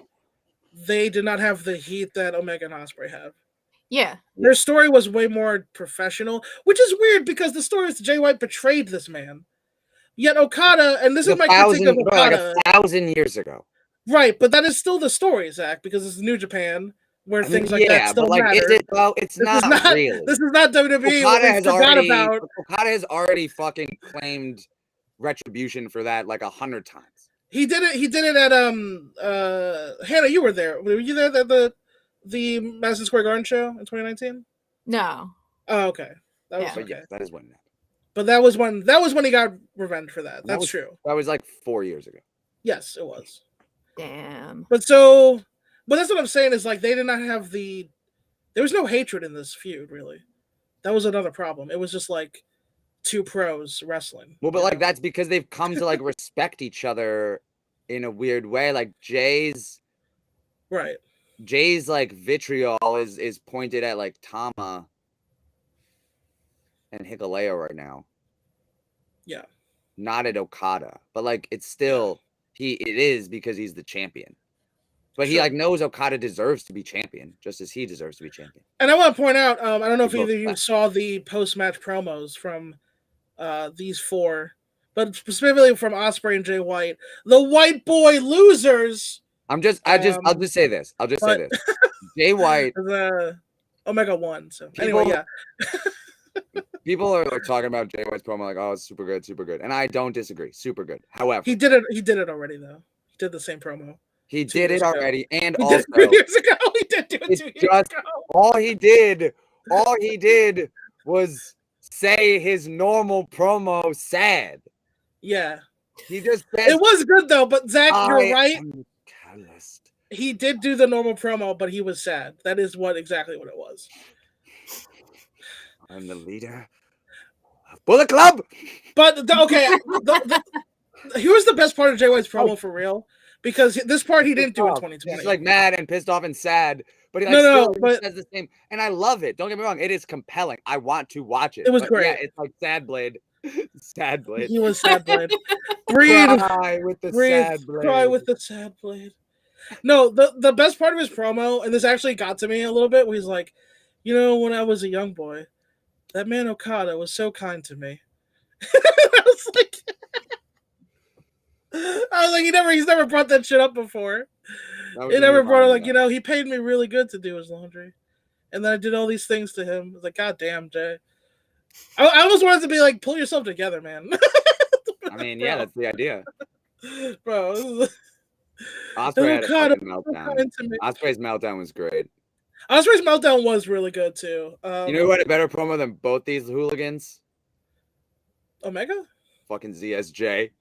They did not have the heat that Omega and Ospreay have. Yeah. Their story was way more professional, which is weird because the story is Jay White betrayed this man. Yet Okada, and this is my critique of Okada, like 1,000 years ago. Right, but that is still the story, Zach, because it's New Japan where things like that still matter. Is it though? It's not really. This is not WWE. Okada has already fucking claimed retribution for that like 100 times. He did it at Hannah, you were there. Were you there at the Madison Square Garden show in 2019? No. Oh, okay. That was okay. Yes, that is when. But that was when he got revenge for that. That's true. That was like 4 years ago. Yes, it was. Damn. But that's what I'm saying is like they did not have there was no hatred in this feud, really. That was another problem. It was just like two pros wrestling. Well, but like that's because they've come to like respect each other in a weird way. Like Jay's like vitriol is pointed at like Tama and Hikuleo right now. Yeah. Not at Okada. But like it's still it is because he's the champion. But he like knows Okada deserves to be champion, just as he deserves to be champion. And I want to point out, I don't know if either of you saw the post-match promos from these four, but specifically from Ospreay and Jay White, the white boy losers. I'll just say this. Jay White Omega won. So people, anyway, people are like talking about Jay White's promo like, oh, it's super good, and I don't disagree. Super good. However, he did it already though. He did the same promo. He did it already, and he also did 2 years ago. He did do it 2 years ago. All he did was say his normal promo sad. Yeah. He just said, it was good though, but Zach, you're right. Catalyst. He did do the normal promo, but he was sad. That is exactly what it was. I'm the leader of Bullet Club. But here's the best part of Jay White's promo for real. Because this part he didn't do in 2020. He's like mad and pissed off and sad, but he says the same. And I love it. Don't get me wrong; it is compelling. I want to watch it. It was great. Yeah, it's like Sad Blade. Sad Blade. He was Sad Blade. Breathe. Cry with the Sad Blade. Cry with the Sad Blade. No, the best part of his promo, and this actually got to me a little bit, where he's like, when I was a young boy, that man Okada was so kind to me. I was like. He's never brought that shit up before. He never brought it like, he paid me really good to do his laundry. And then I did all these things to him. I was like, God damn, Jay. I almost wanted to be like, pull yourself together, man. I mean, yeah, that's the idea. Bro. Ospreay had a fucking meltdown. Ospreay's meltdown was great. Ospreay's meltdown was really good, too. You know who had a better promo than both these hooligans? Omega? Fucking ZSJ.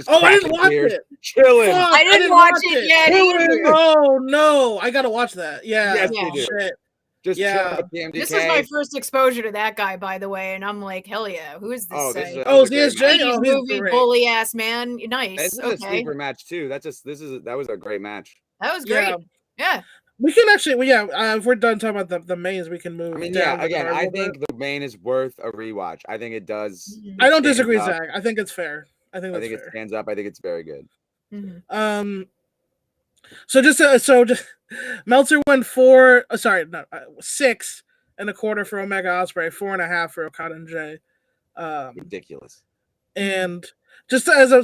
I didn't watch it. Chilling. I didn't watch it yet. Oh no, I gotta watch that. Yeah. Yes, you do. Shit. Just this is my first exposure to that guy, by the way, and I'm like, hell yeah, who is this? ZSJ. Movie bully ass man. Nice. This is a sleeper match too. That was a great match. That was great. Yeah. We can actually, if we're done talking about the mains, we can move. I mean, down yeah. Again, the I think the main is worth a rewatch. I think it does. I don't stand disagree, up. Zach. I think it's fair. I think it fair. stands up. I think it's very good. So just Meltzer went 6 and a quarter for Omega Ospreay, 4.5 for Okada and Jay. Ridiculous. And just as a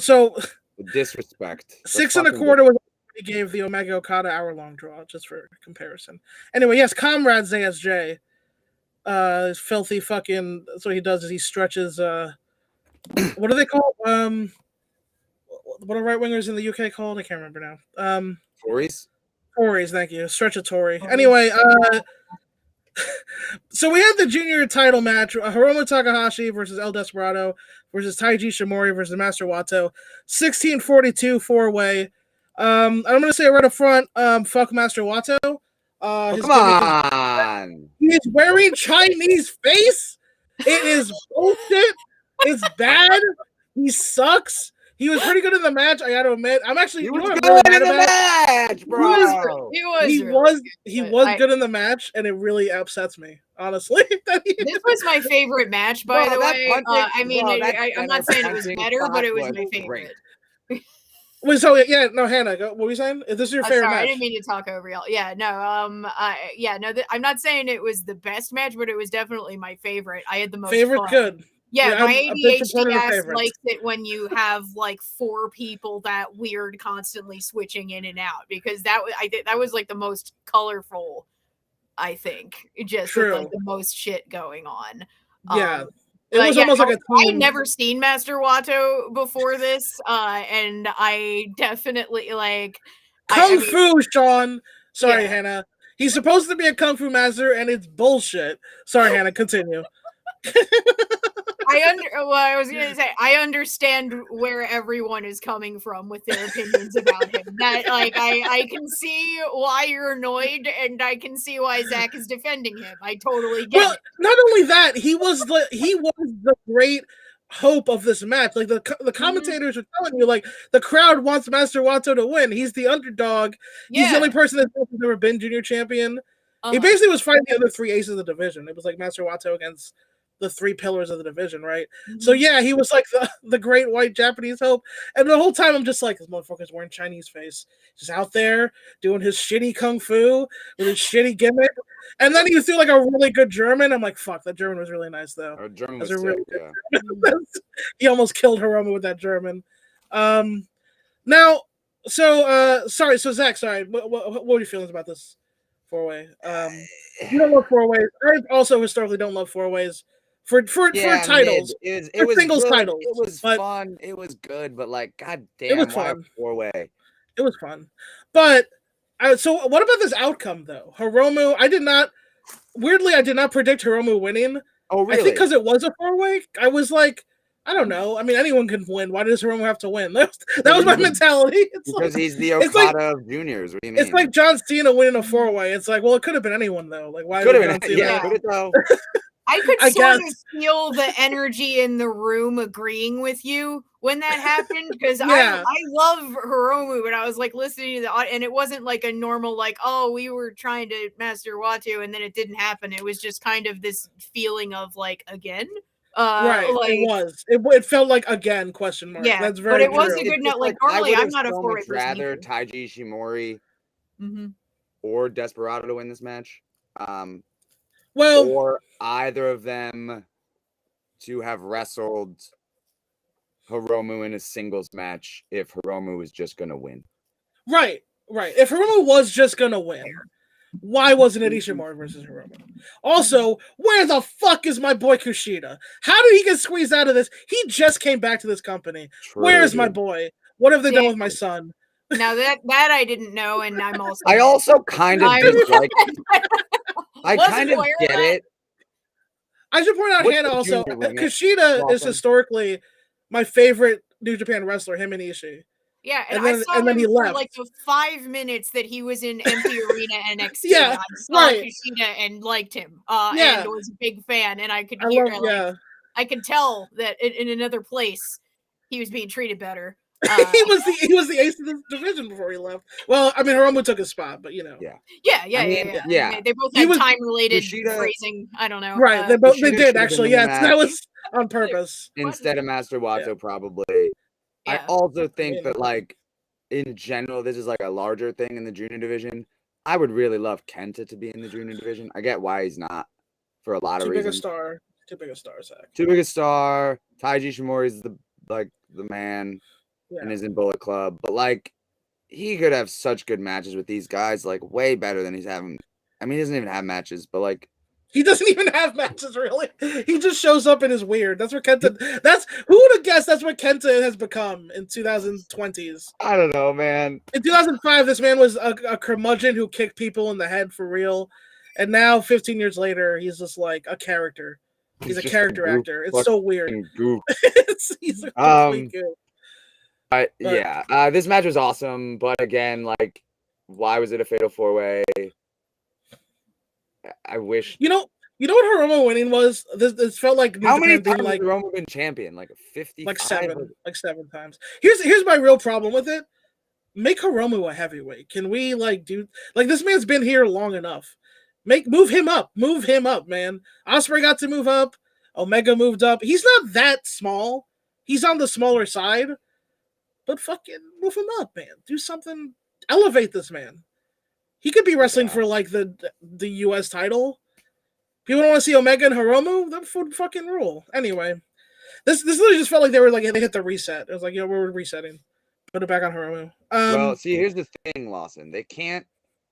disrespect. 6 and a quarter was he gave the Omega Okada hour-long draw, just for comparison. Anyway, yes, Comrades ASJ. His filthy fucking. That's what he does. Is he stretches. What are they called? What are right wingers in the UK called? I can't remember now. Tories. Tories, thank you. Stretch a Tory. Anyway, so we had the junior title match: Hiromu Takahashi versus El Desperado versus Taiji Shimori versus Master Wato. 1642 4-way. I'm gonna say right up front, fuck Master Wato. Come on. He's wearing Chinese face. It is bullshit. It's bad. He sucks. He was pretty good in the match. I got to admit. I'm actually. He was good in the match, bro. He was good in the match, and it really upsets me, honestly. This was my favorite match, by the way. I'm not saying it was better, but it was my favorite. Wait, so Hannah, what were you saying? Is this your favorite match? I didn't mean to talk over y'all. I'm not saying it was the best match, but it was definitely my favorite. I had the most favorite. Fun. Good. Yeah, my ADHD ass likes it when you have like 4 people that weird constantly switching in and out, because that was like the most colorful. I think just with like the most shit going on. Yeah. It was almost like a team. I had never seen Master Wato before this, and I definitely like Kung Fu, Sean. Sorry, Hannah. He's supposed to be a Kung Fu master, and it's bullshit. Sorry, Hannah. Continue. I was gonna say I understand where everyone is coming from with their opinions about him. That I can see why you're annoyed, and I can see why Zach is defending him. I totally get it. Not only that, he was the great hope of this match. Like the commentators are telling you, like the crowd wants Master Wato to win. He's the underdog. He's the only person that's ever been junior champion. He basically was fighting the other 3 aces of the division. It was like Master Wato against the 3 pillars of the division, right? So yeah, he was like the great white Japanese hope. And the whole time I'm just like, this motherfucker's wearing Chinese face. Just out there doing his shitty kung fu with his shitty gimmick. And then he threw like a really good German. I'm like, fuck, that German was really nice though. Our German was really good. He almost killed Hiromu with that German. Now, so sorry, so Zach, sorry, what were your feelings about this 4-way? You don't love 4-ways. I also historically don't love 4-ways. For titles, it was singles good. titles. It was fun. It was good, but like, goddamn, it was why fun. 4-way? It was fun, but so what about this outcome though? Hiromu, I did not predict Hiromu winning. Oh, really? I think because it was a 4-way. I was like, I don't know. I mean, anyone can win. Why does Hiromu have to win? That was my mentality. Because he's the Okada of juniors. What do you mean? It's like John Cena winning a 4-way. It's like, well, it could have been anyone though. Like, why could have been? John Cena? Yeah, could have though. I could sort of feel the energy in the room agreeing with you when that happened, because I love Hiromu, but I was like listening to and it wasn't like a normal like, oh, we were trying to Master Wato and then it didn't happen. It was just kind of this feeling of like, again. Right, like, it was. It felt like again question mark. Yeah, that's very. But it true. was a good note. Like normally, I'm not a for it. Rather Taiji Ishimori or Desperado to win this match. Or either of them to have wrestled Hiromu in a singles match if Hiromu was just going to win. Right. If Hiromu was just going to win, why wasn't it Ishimori versus Hiromu? Also, where the fuck is my boy Kushida? How did he get squeezed out of this? He just came back to this company. Where is my boy? What have they done with my son? Now that I didn't know, and I'm also. I also kind of dislike. I kind of get it. I should point out, Hannah, also, Kushida is historically my favorite New Japan wrestler, him and Ishii. Yeah, and then, I saw him for like the 5 minutes that he was in Empty Arena NXT. Yeah, I saw Kushida and liked him, and was a big fan, and I could hear, I could tell that in another place he was being treated better. He was the ace of the division before he left. Well, I mean, Hiromu took his spot, but you know. Yeah. Yeah. They both He had was- time-related Kushida- phrasing. I don't know. Right, they Kushida did should have actually. been in the Yes, that match. was on purpose. Instead of Master Wato, Yeah. probably. I Yeah. also think mean- that, like, in general, this is like a larger thing in the junior division. I would really love Kenta to be in the junior division. I get why he's not for a lot of Too big a reasons. star. Too big a star, Zach. Too big a star. Taiji Shimori's the man Yeah. and is in Bullet Club. But, like, he could have such good matches with these guys, like, way better than he's having. I mean, he doesn't even have matches, but, like, He doesn't even have matches, really. He just shows up and is weird. That's what Kenta. Who would have guessed that's what Kenta has become in 2020s. I don't know, man. In 2005, this man was a curmudgeon who kicked people in the head for real, and now 15 years later, he's just like a character. He's a just character goof, actor. It's so weird. fucking goof. He's a complete goof. Yeah, this match was awesome, but again, like, why was it a fatal 4-way? I wish. You know what Hiromu winning was? This felt like New How many Japan times being has Roman been champion? Like 50, like seven times. Here's my real problem with it. Make Hiromu a heavyweight. Can we do this man's been here long enough. Move him up, man. Ospreay got to move up. Omega moved up. He's not that small. He's on the smaller side. But fucking move him up, man. Do something. Elevate this man. He could be wrestling for like the US title. People don't want to see Omega and Hiromu. That would fucking rule. Anyway, this literally just felt like they hit the reset. It was like, we're resetting. Put it back on Hiromu. Well, see, here's the thing, Lawson. They can't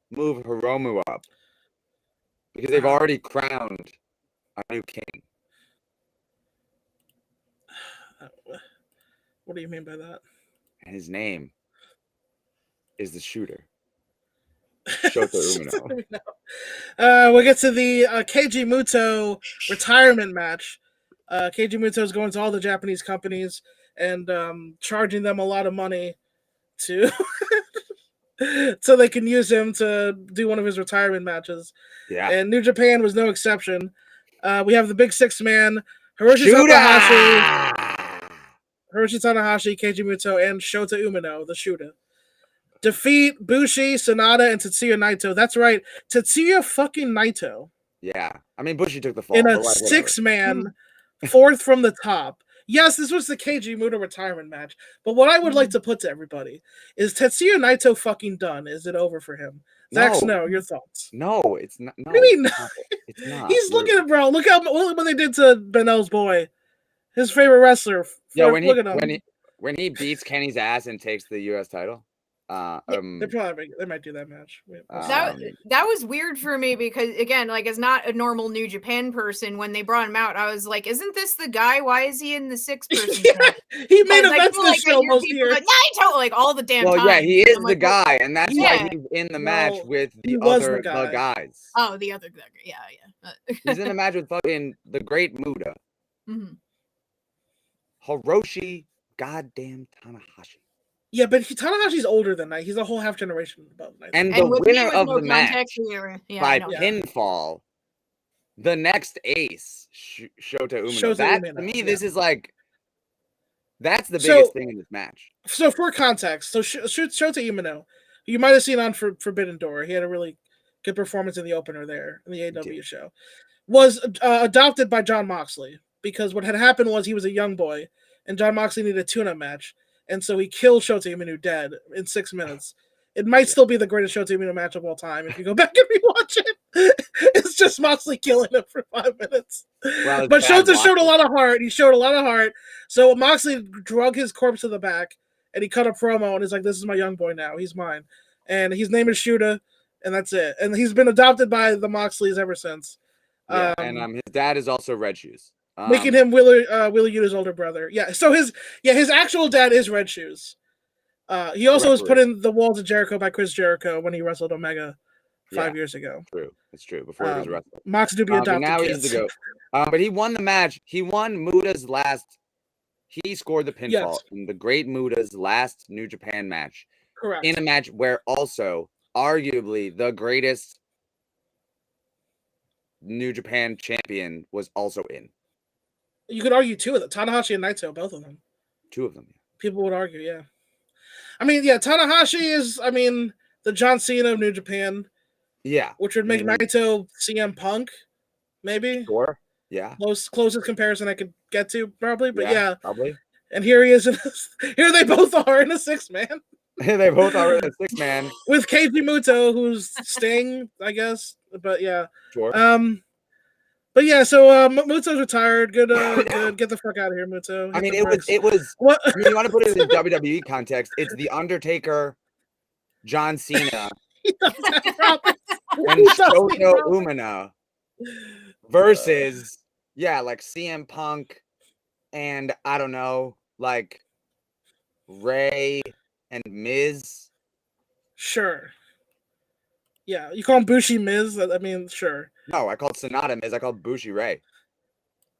move Hiromu up because they've already crowned a new king. What do you mean by that? And his name is the Shooter. Shota Umino. We'll get to the Keiji Muto retirement match. Keiji Muto is going to all the Japanese companies and charging them a lot of money to so they can use him to do one of his retirement matches. Yeah. And New Japan was no exception. We have the big six man, Hiroshi Tanahashi, Keiji Muto, and Shota Umino, the Shooter. Defeat Bushi, Sonata, and Tetsuya Naito. That's right, Tetsuya fucking Naito. Yeah. I mean, Bushi took the fall. In a six-man, fourth from the top. Yes, this was the Keiji Muto retirement match. But what I would like to put to everybody is Tetsuya Naito fucking done. Is it over for him? Zach Snow, your thoughts? No, it's not. No, what do you mean? It's not. He's looking at bro. Look what they did to Benel's boy, his favorite wrestler. Yeah, when he beats Kenny's ass and takes the U.S. title. They might do that match. That was weird for me because again, like as not a normal New Japan person, when they brought him out, I was like, "Isn't this the guy? Why is he in the 6-person?" He made events this show most years. Like Naito, like all the damn time. Well, yeah, he is I'm the like, guy, and that's why he's in the match with the other guys. Oh, the other guy. Yeah. He's in the match with fucking the Great Muta, Hiroshi, goddamn Tanahashi. Yeah, but Tanahashi's older than Knight. He's a whole half generation above Knight. And the winner of the match by pinfall, the next ace, Shota Umino. To me, this is like, that's the biggest thing in this match. So for context, Shota Umino, you might have seen on Forbidden Door. He had a really good performance in the opener there in the AW show. Was adopted by Jon Moxley because what had happened was he was a young boy and Jon Moxley needed a tune-up match. And so he killed Shota Umino dead in 6 minutes. It might still be the greatest Shota Umino match of all time if you go back and rewatch it. It's just Moxley killing him for 5 minutes. Well, but Shota showed a lot of heart. He showed a lot of heart. So Moxley drug his corpse to the back, and he cut a promo, and he's like, "This is my young boy now. He's mine." And his name is Shota, and that's it. And he's been adopted by the Moxleys ever since. Yeah, and his dad is also Red Shoes. Making him Willie Uta's older brother. Yeah. So his actual dad is Red Shoes. He also was put in the Walls of Jericho by Chris Jericho when he wrestled Omega 5 years ago. True. It's true. Before he was wrestling. Mox do be adopted. Now kids. he's the GOAT. But he won the match. He won Muta's last. He scored the pinfall in the Great Muta's last New Japan match. Correct. In a match where also arguably the greatest New Japan champion was also in. You could argue two of them. Tanahashi and Naito, both of them. Two of them. People would argue, yeah. I mean, yeah, Tanahashi is, I mean, the John Cena of New Japan, Yeah. which would make Naito CM Punk, maybe. Sure. Yeah. Closest comparison I could get to, probably. But yeah. Probably. And here he is. Here they both are in a 6-man. They both are in a 6-man. With Keiji Muto, who's Sting, I guess. But yeah. Sure. But yeah, so Muto's retired. Good, good. Get the fuck out of here, Muto. I mean, it was. What? I mean, you want to put it in WWE context? It's the Undertaker, John Cena, and Shota Umino versus like CM Punk and I don't know, like Ray and Miz. Sure. Yeah, you call him Bushi Miz? I mean, sure. No, I called Sonata Miz. I called Bushi Ray.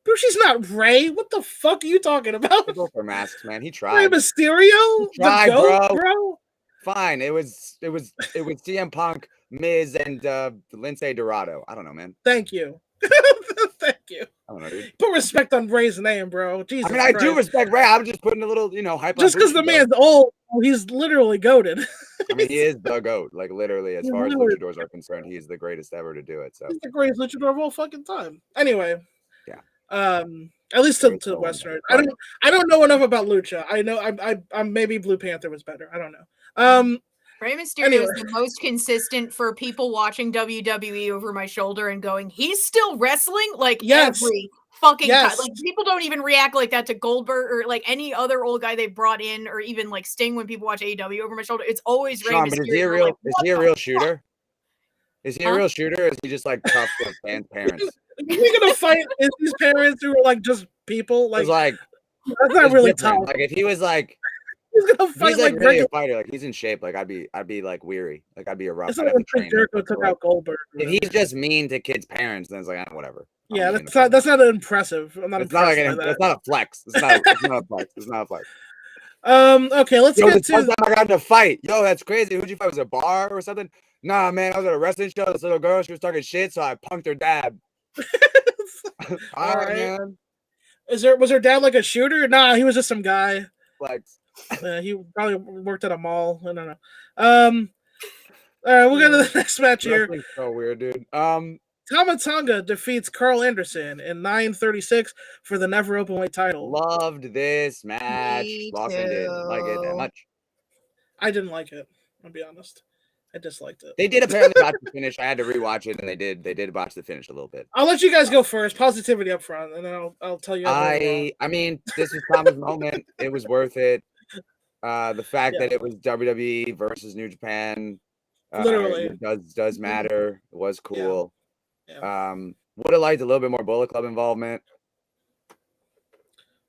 Bushi's not Ray. What the fuck are you talking about? Go for masks, man. He tried. Ray Mysterio? He tried, the GOAT, bro. Fine. It was CM Punk, Miz, and Lindsay Dorado. I don't know, man. Thank you. Thank you. I don't know, dude. Put respect on Ray's name, bro. Jesus. I mean, I do respect Ray. I'm just putting a little, hype. Just because the man's old, he's literally goated. I mean, he is the GOAT. Like, literally, as far as luchadors are concerned, he's the greatest ever to do it. So he's the greatest luchador of all fucking time. Anyway. Yeah. At least to the Westerners. I don't know enough about lucha. I know I'm maybe Blue Panther was better. I don't know. Rey Mysterio is the most consistent for people watching WWE over my shoulder and going, he's still wrestling? Like, every fucking time. Like, people don't even react like that to Goldberg or like any other old guy they brought in, or even like Sting when people watch AEW over my shoulder. It's always Rey Mysterio. But is he a real shooter? Is he a real shooter, or is he just like tough with fans' parents? Is he gonna fight his parents who are like just people? Like that's not really tough. Like if he was like he's gonna fight he's like really a fighter, like he's in shape, like I'd be like weary. Like I'd be a rough. It's like when Chris Jericho took out Goldberg. If he's just mean to kids' parents, then it's like whatever. Yeah, that's not impressive. I'm not it's not like it's not a flex. It's not a flex. It's not a flex. Okay, let's get to the time I got in a fight. Yo, that's crazy. Who'd you fight? Was it a bar or something? Nah, man, I was at a wrestling show. This little girl, she was talking shit, so I punked her dad. All right, man. Was her dad like a shooter? Nah, he was just some guy. Flex. He probably worked at a mall. I don't know. All right, we'll go to the next match here. That's so weird, dude. Tama Tonga defeats Carl Anderson in 9:36 for the never openweight title. Loved this match. Lawson didn't like it that much. I didn't like it. I'll be honest. I disliked it. They did apparently watch the finish. I had to rewatch it, and they did watch the finish a little bit. I'll let you guys go first. Positivity up front, and then I'll tell you. I mean, this was Tama's moment. It was worth it. The fact that it was WWE versus New Japan, literally does matter. It was cool. Yeah. Would have liked a little bit more Bullet Club involvement.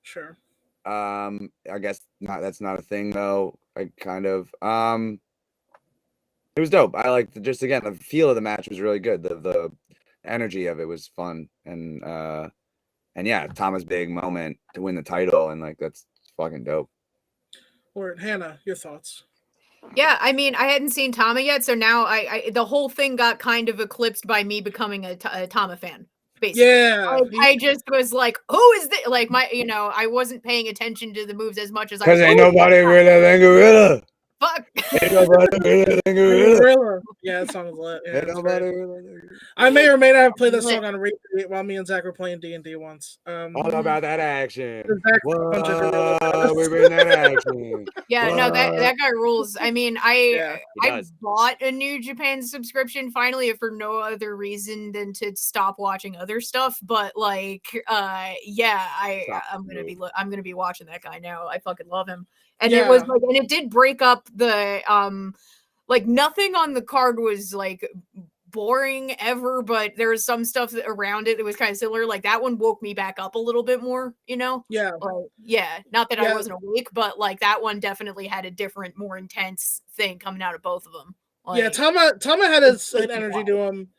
Sure. I guess not. That's not a thing though. I kind of. It was dope. I liked just again the feel of the match was really good. The energy of it was fun, and yeah, Tama's big moment to win the title, and like that's fucking dope. Or Hannah, your thoughts? Yeah, I mean, I hadn't seen Tama yet, so now I the whole thing got kind of eclipsed by me becoming a Tama fan. Basically. Yeah, I just was like, who is this? Like I wasn't paying attention to the moves as much as I was. Because ain't nobody really than Gorilla. Fuck. Ain't nobody really than Gorilla. Yeah, that song is lit. Yeah, ain't nobody really than Gorilla. I may or may not have played that song on a repeat while me and Zach were playing D&D once. All about that action. Whoa, we bring that action. Yeah, no, that guy rules. I mean, I does. bought a New Japan subscription finally, if for no other reason than to stop watching other stuff. But like, yeah, I'm gonna be watching that guy now. I fucking love him. And it was like, and it did break up the like nothing on the card was like boring ever, but there was some stuff around it that was kind of similar. Like that one woke me back up a little bit more, Yeah. Yeah. Not that I wasn't awake, but like that one definitely had a different, more intense thing coming out of both of them. Like, yeah, Tama had an energy to him.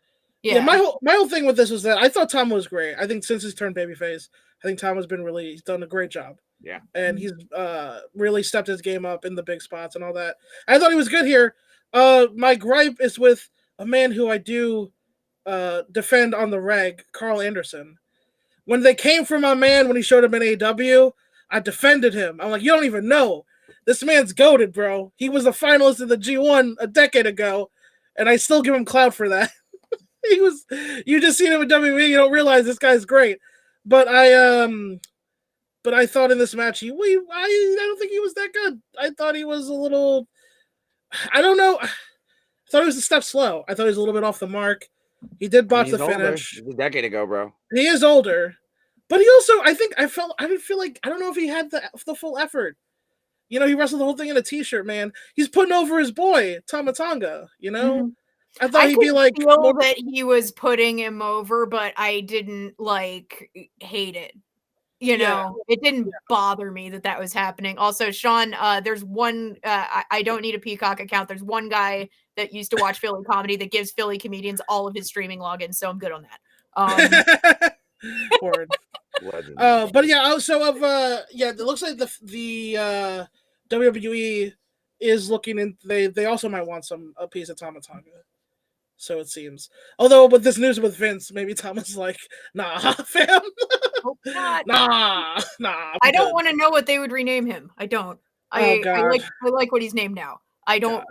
Yeah, my whole thing with this was that I thought Tama was great. I think since he's turned babyface, I think Tama's he's done a great job. Yeah. And he's really stepped his game up in the big spots and all that. I thought he was good here. My gripe is with a man who I do defend on the reg, Carl Anderson. When they came for my man when he showed up in AEW, I defended him. I'm like, you don't even know. this man's goated, bro. He was a finalist in the G1 a decade ago, and I still give him clout for that. He was. You just seen him in WWE, you don't realize this guy's great. But I thought in this match, I don't think he was that good. I thought he was a little. I don't know. I thought he was a step slow. I thought he was a little bit off the mark. He did botch the finish. It was a decade ago, bro. He is older, but he also, I didn't feel like, I don't know if he had the full effort. You know, he wrestled the whole thing in a t-shirt, man. He's putting over his boy, Tama Tonga, you know? Mm-hmm. I thought he'd be like... I feel that he was putting him over, but I didn't, hate it. You know, it didn't bother me that was happening. Also, Sean, there's one, I don't need a Peacock account. There's one guy that used to watch Philly comedy that gives Philly comedians all of his streaming logins, so I'm good on that. Word. But yeah, also it looks like the WWE is looking in. They also might want a piece of Tama Tonga. So it seems. Although with this news with Vince, maybe Tama's like, nah, fam. Oh, God. Nah. I don't want to know what they would rename him. I don't. I like what he's named now. I don't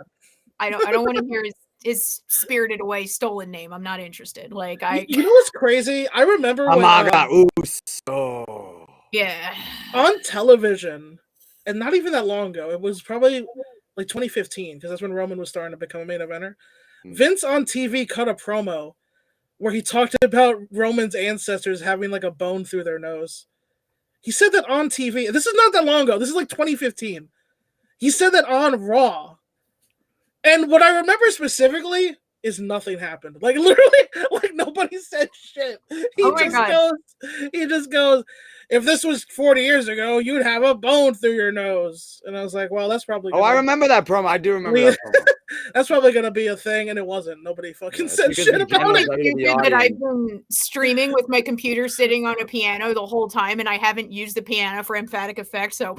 want to hear his Spirited Away stolen name. I'm not interested. You know what's crazy? I remember yeah, on television, and not even that long ago. It was probably like 2015 because that's when Roman was starting to become a main eventer. Vince on TV cut a promo where he talked about Roman's ancestors having like a bone through their nose. He said that on TV. This is not that long ago. This is like 2015. He said that on Raw. And what I remember specifically is nothing happened. Like literally, nobody said shit. He just goes, if this was 40 years ago, you'd have a bone through your nose. And I was like, well, that's probably... I remember that promo. I do remember that promo. That's probably going to be a thing, and it wasn't. Nobody fucking said shit about it. That I've been streaming with my computer sitting on a piano the whole time, and I haven't used the piano for emphatic effect, so...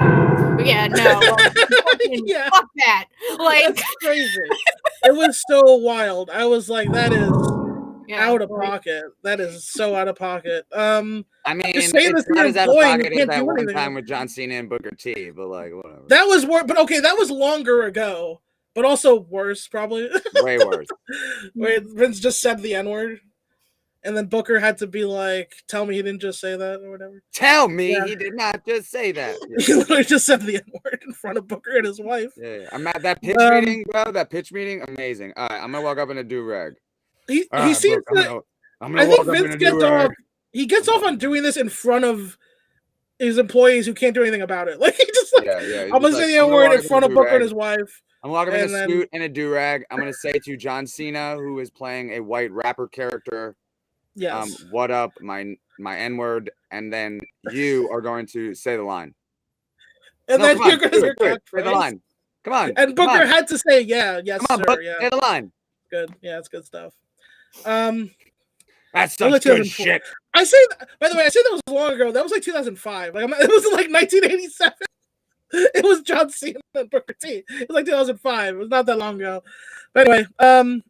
Yeah, no. Fuck that. That's crazy. It was so wild. I was like, that is... out of pocket. That is so out of pocket. I mean, it's not as out of pocket as that one time with John Cena and Booker T, but whatever. That was worse, but okay, that was longer ago, but also worse, probably. Way worse. Where Vince just said the N-word, and then Booker had to be like, tell me he didn't just say that, or whatever. Tell me he did not just say that. He literally just said the N-word in front of Booker and his wife. Yeah. I'm at that pitch meeting, bro. That pitch meeting, amazing. All right, I'm going to walk up in a do-rag. He seems to. I think Vince gets off. He gets off on doing this in front of his employees who can't do anything about it. Like he just I'm gonna say the N-word in front of Booker and his wife. I'm walking in a suit and a do-rag. I'm gonna say to John Cena, who is playing a white rapper character, yes, what up, my N-word, and then you are going to say the line. And then you're going to say the line. Come on. And Booker had to say, yes, come on, sir. Yeah. Say the line. Good. Yeah, it's good stuff. That's such good shit. I say, by the way, that was long ago. That was like 2005. It was like 1987. It was John Cena and Booker T. It was like 2005. It was not that long ago. But anyway, what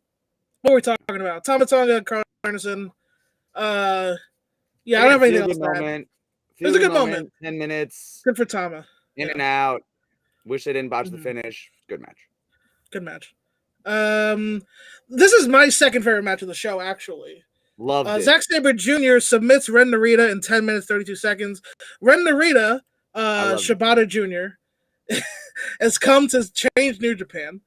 were we talking about? Tama Tonga, Carl Anderson. I don't have anything else to add. It was a good moment. 10 minutes. Good for Tama. In and out. Wish they didn't botch the finish. Good match. Good match. This is my second favorite match of the show, actually. Loved it. Zack Sabre Jr. submits Ren Narita in 10 minutes, 32 seconds. Ren Narita, Shibata Jr., has come to change New Japan.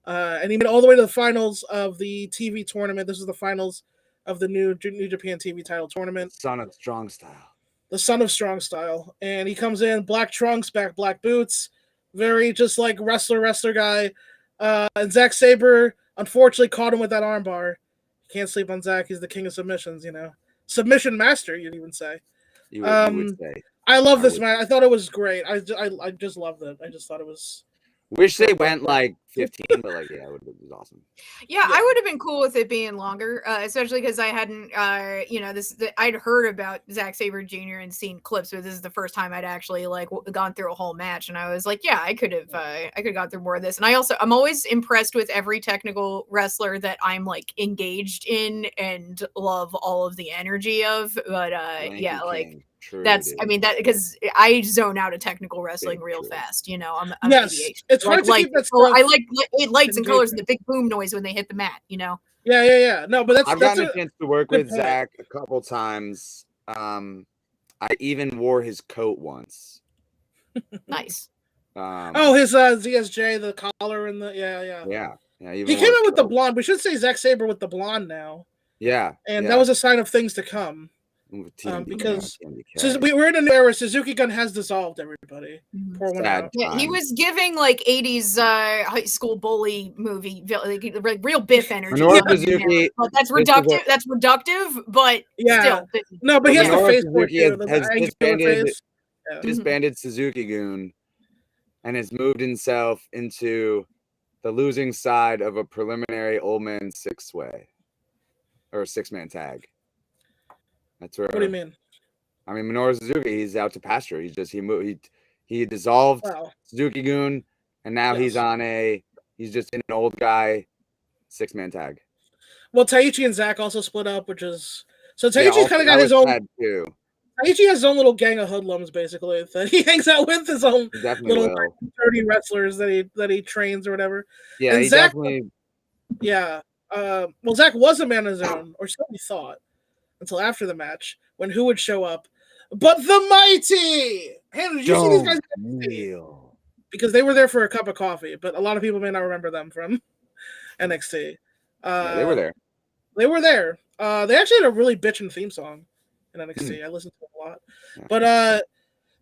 And he made it all the way to the finals of the TV tournament. This is the finals of the New Japan TV title tournament. Son of Strong Style. The son of Strong Style. And he comes in, black trunks, black boots. Very just like wrestler guy. And Zack Sabre, unfortunately, caught him with that armbar. Can't sleep on Zack. He's the king of submissions, Submission master, you'd even say. You would say. I love this match. I thought it was great. I just loved it. I just thought it was... Wish they went 15, but it was awesome. Yeah, I would have been cool with it being longer, especially because I hadn't, I'd heard about Zack Sabre Jr. and seen clips, but this is the first time I'd actually gone through a whole match, and I was like, yeah, I could have gone through more of this. And I'm always impressed with every technical wrestler that I'm engaged in and love all of the energy of. But True. I mean, that because I zone out of technical wrestling real fast. You know, I'm Yes, ADHD. it's hard to keep that stuff. I like lights and colors and the big boom noise when they hit the mat. You know. Yeah. No, but I've gotten a chance to work with Zach a couple times. I even wore his coat once. Nice. His ZSJ, the collar and the yeah. He came in with the blonde. We should say Zack Sabre with the blonde now. Yeah, and that was a sign of things to come. Because we're in a new era. Suzuki Gun has dissolved. Everybody, pour one out. Yeah, he was giving like '80s high school bully movie, like real Biff energy. Suzuki, but that's reductive. That's reductive, but still. No, but he has the face for it too. Has disbanded Suzuki Gun, and has moved himself into the losing side of a preliminary old man six-way or a six-man tag. That's where. What do you mean? I mean, Minoru Suzuki, he's out to pasture. He dissolved Suzuki Gun, and now he's just in an old guy six-man tag. Well, Taichi and Zach also split up, which is so Taichi's kind of got his own. Taichi has his own little gang of hoodlums, basically, that he hangs out with, his own little 30 wrestlers that he trains or whatever. Yeah, and he Zach, definitely. Yeah. Well, Zach was a man of his own, or so he thought, until after the match when who would show up, but the Mighty. Hey, did you see these guys? Because they were there for a cup of coffee, but a lot of people may not remember them from NXT. They were there. They were there. They actually had a really bitchin' theme song in NXT. I listened to it a lot. But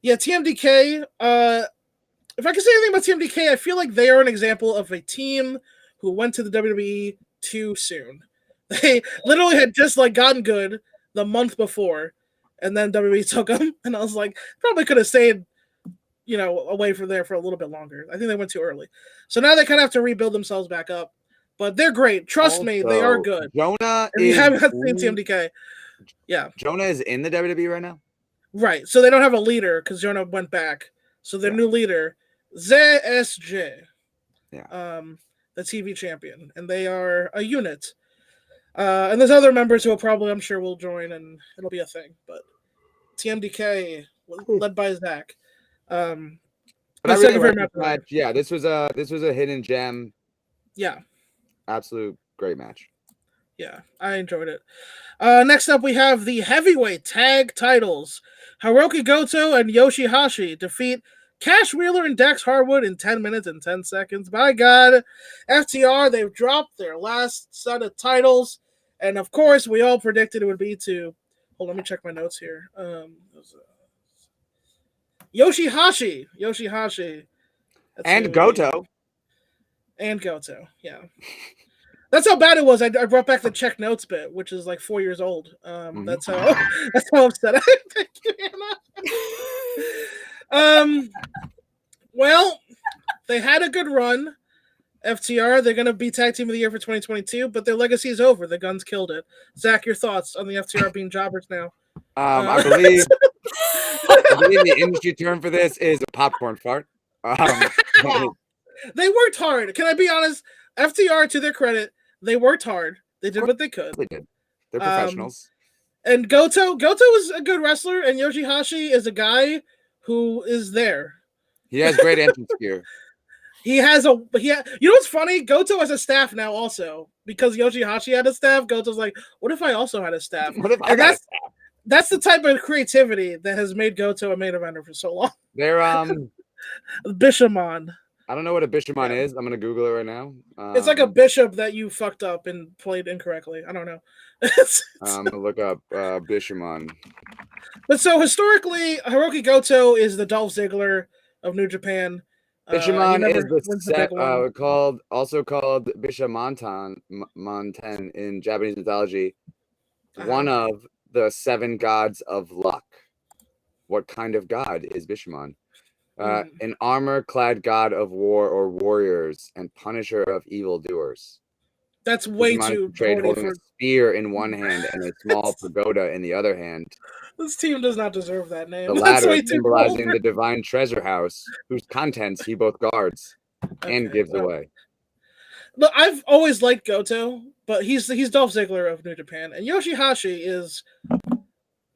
TMDK. If I can say anything about TMDK, I feel like they are an example of a team who went to the WWE too soon. They literally had just gotten good the month before, and then WWE took them. And I was like, probably could have stayed, away from there for a little bit longer. I think they went too early. So now they kind of have to rebuild themselves back up. But they're great. Trust me, they are good. Jonah and you haven't seen TMDK. Yeah. Jonah is in the WWE right now? Right. So they don't have a leader because Jonah went back. So their new leader, ZSJ. Yeah. The TV champion. And they are a unit. And there's other members who I'm sure will join, and it'll be a thing. But TMDK, led by Zach. But I really very much match. Yeah, this was a hidden gem. Yeah. Absolute great match. Yeah, I enjoyed it. Next up, we have the heavyweight tag titles. Hiroki Goto and Yoshihashi defeat Cash Wheeler and Dax Harwood in 10 minutes and 10 seconds. By God, FTR, they've dropped their last set of titles. And of course, we all predicted it would be to... Hold on, let me check my notes here. Yoshihashi. And Goto. And Goto, yeah. That's how bad it was. I brought back the check notes bit, which is 4 years old. That's how upset I am. Thank you, Anna. Well, they had a good run. FTR, they're going to be Tag Team of the Year for 2022, but their legacy is over. The Guns killed it. Zach, your thoughts on the FTR being jobbers now? I believe the industry term for this is a popcorn fart. They worked hard. Can I be honest? FTR, to their credit, they worked hard. They did what they could. They did. They're professionals. And Goto is a good wrestler, and Yoshihashi is a guy who is there. He has great entrance gear. You know what's funny? Goto has a staff now also. Because Yoshihashi had a staff, Goto's like, what if I also had a staff? What if I got a staff? That's the type of creativity that has made Goto a main eventer for so long. They're Bishamon. I don't know what a Bishamon is. I'm gonna Google it right now. It's like a bishop that you fucked up and played incorrectly. I don't know. I'm gonna look up Bishamon. But so historically, Hiroki Goto is the Dolph Ziggler of New Japan. Bishamon is also called Bishamonten in Japanese mythology. One of the 7 gods of luck. What kind of god is Bishamon? An armor-clad god of war or warriors and punisher of evildoers. That's way too holding a spear in one hand and a small pagoda in the other hand. This team does not deserve that name. The latter symbolizing the divine treasure house, whose contents he both guards and gives away. Look, I've always liked Goto, but he's Dolph Ziggler of New Japan, and Yoshihashi is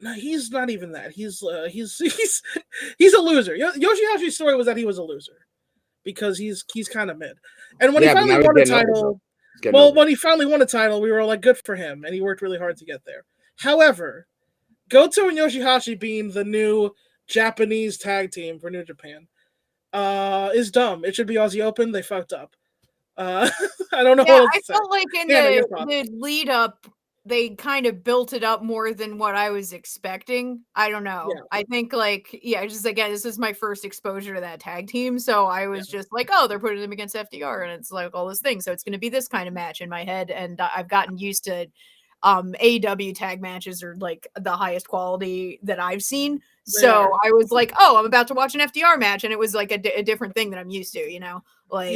No, he's not even that. He's he's a loser. Yoshihashi's story was that he was a loser because he's kind of mid. And when he Yeah, but finally now he's won a getting over it, title, though. He's getting well, over it. when he finally won a title, we were all like, good for him, and he worked really hard to get there. However, Goto and Yoshihashi being the new Japanese tag team for New Japan is dumb. It should be Aussie Open. They fucked up. I don't know what Yeah, else I to say. felt like in Hannah, your thoughts. the lead up, they kind of built it up more than what I was expecting. I don't know. Yeah. I think just again, this is my first exposure to that tag team, so I was just like, oh, they're putting them against FDR, and it's like all this thing, so it's going to be this kind of match in my head, and I've gotten used to AEW tag matches are like the highest quality that I've seen. So I was like, oh, I'm about to watch an FDR match, and it was like a different thing that I'm used to, you know, like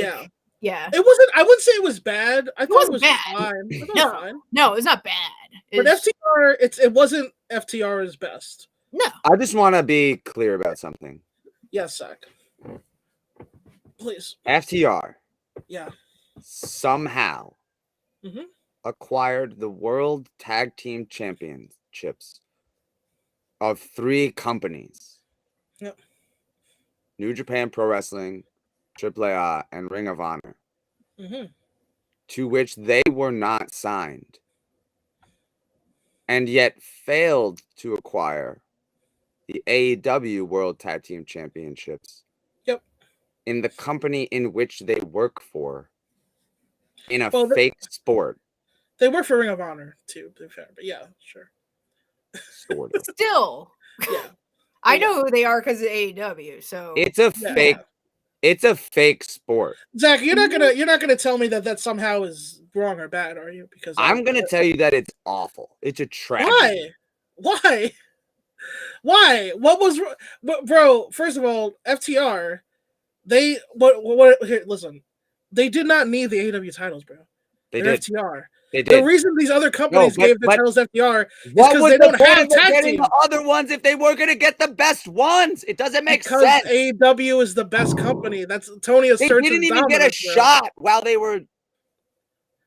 yeah. It wasn't. I wouldn't say it was bad. I thought it was bad. fine. I thought it was fine. No, it's not bad. But FTR, it wasn't FTR's best. No. I just want to be clear about something. Yes, Zach. Please. FTR. Yeah. Somehow acquired the World Tag Team Championships of 3 companies. Yep. New Japan Pro Wrestling, AAA, and Ring of Honor. To which they were not signed. And yet failed to acquire the AEW World Tag Team Championships. Yep. In the company in which they work for. In a fake sport. They work for Ring of Honor too, to be fair. But yeah, sure. Sort of. Still. Yeah. I know who they are because of AEW. So it's a fake. It's a fake sport. Zach, you're not gonna tell me that somehow is wrong or bad, are you? Because I'm gonna tell you that it's awful. It's a tragedy. Why? What was, bro? First of all, FTR, they here, listen, they did not need the AEW titles, bro. They're did. FTR. They did. The reason these other companies gave the titles to FTR is what because was they the don't point have of tag getting teams. the other ones if they were gonna get the best ones? It doesn't make Because sense. AEW is the best company. That's Tony asserts. They didn't even get a shot while they were.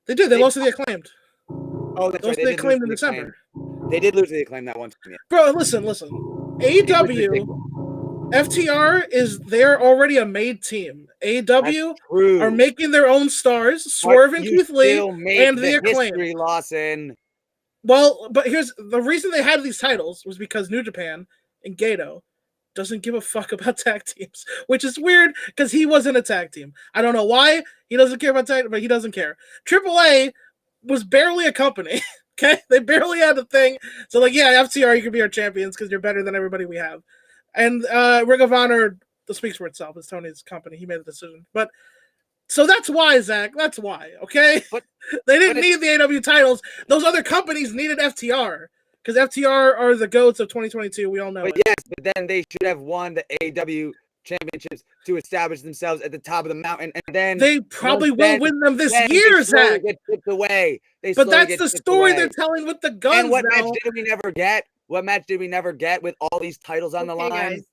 They did. They lost to the Acclaimed. Oh, that's right. They Acclaimed in December. They did lose to the Acclaimed that one time. Bro, listen. AEW, FTR they're already a made team. AEW are making their own stars, Swerve and Keith Lee, and the Acclaimed. Lawson. Well, but here's the reason they had these titles was because New Japan and Gato doesn't give a fuck about tag teams, which is weird because he wasn't a tag team. I don't know why he doesn't care about tag, but he doesn't care. AAA was barely a company. Okay, they barely had a thing. So like, yeah, FTR, you can be our champions because you're better than everybody we have. And Ring of Honor, speaks for itself. It's Tony's company. He made the decision. But so that's why, Zach. That's why. Okay, they didn't need the AEW titles. Those other companies needed FTR because FTR are the goats of 2022. We all know. But yes, but then they should have won the AEW championships to establish themselves at the top of the mountain, and then they probably will win them this year, Zach. Get tipped away. But that's the story they're telling with the guns. And what now. match did we never get? What match did we never get with all these titles on the line?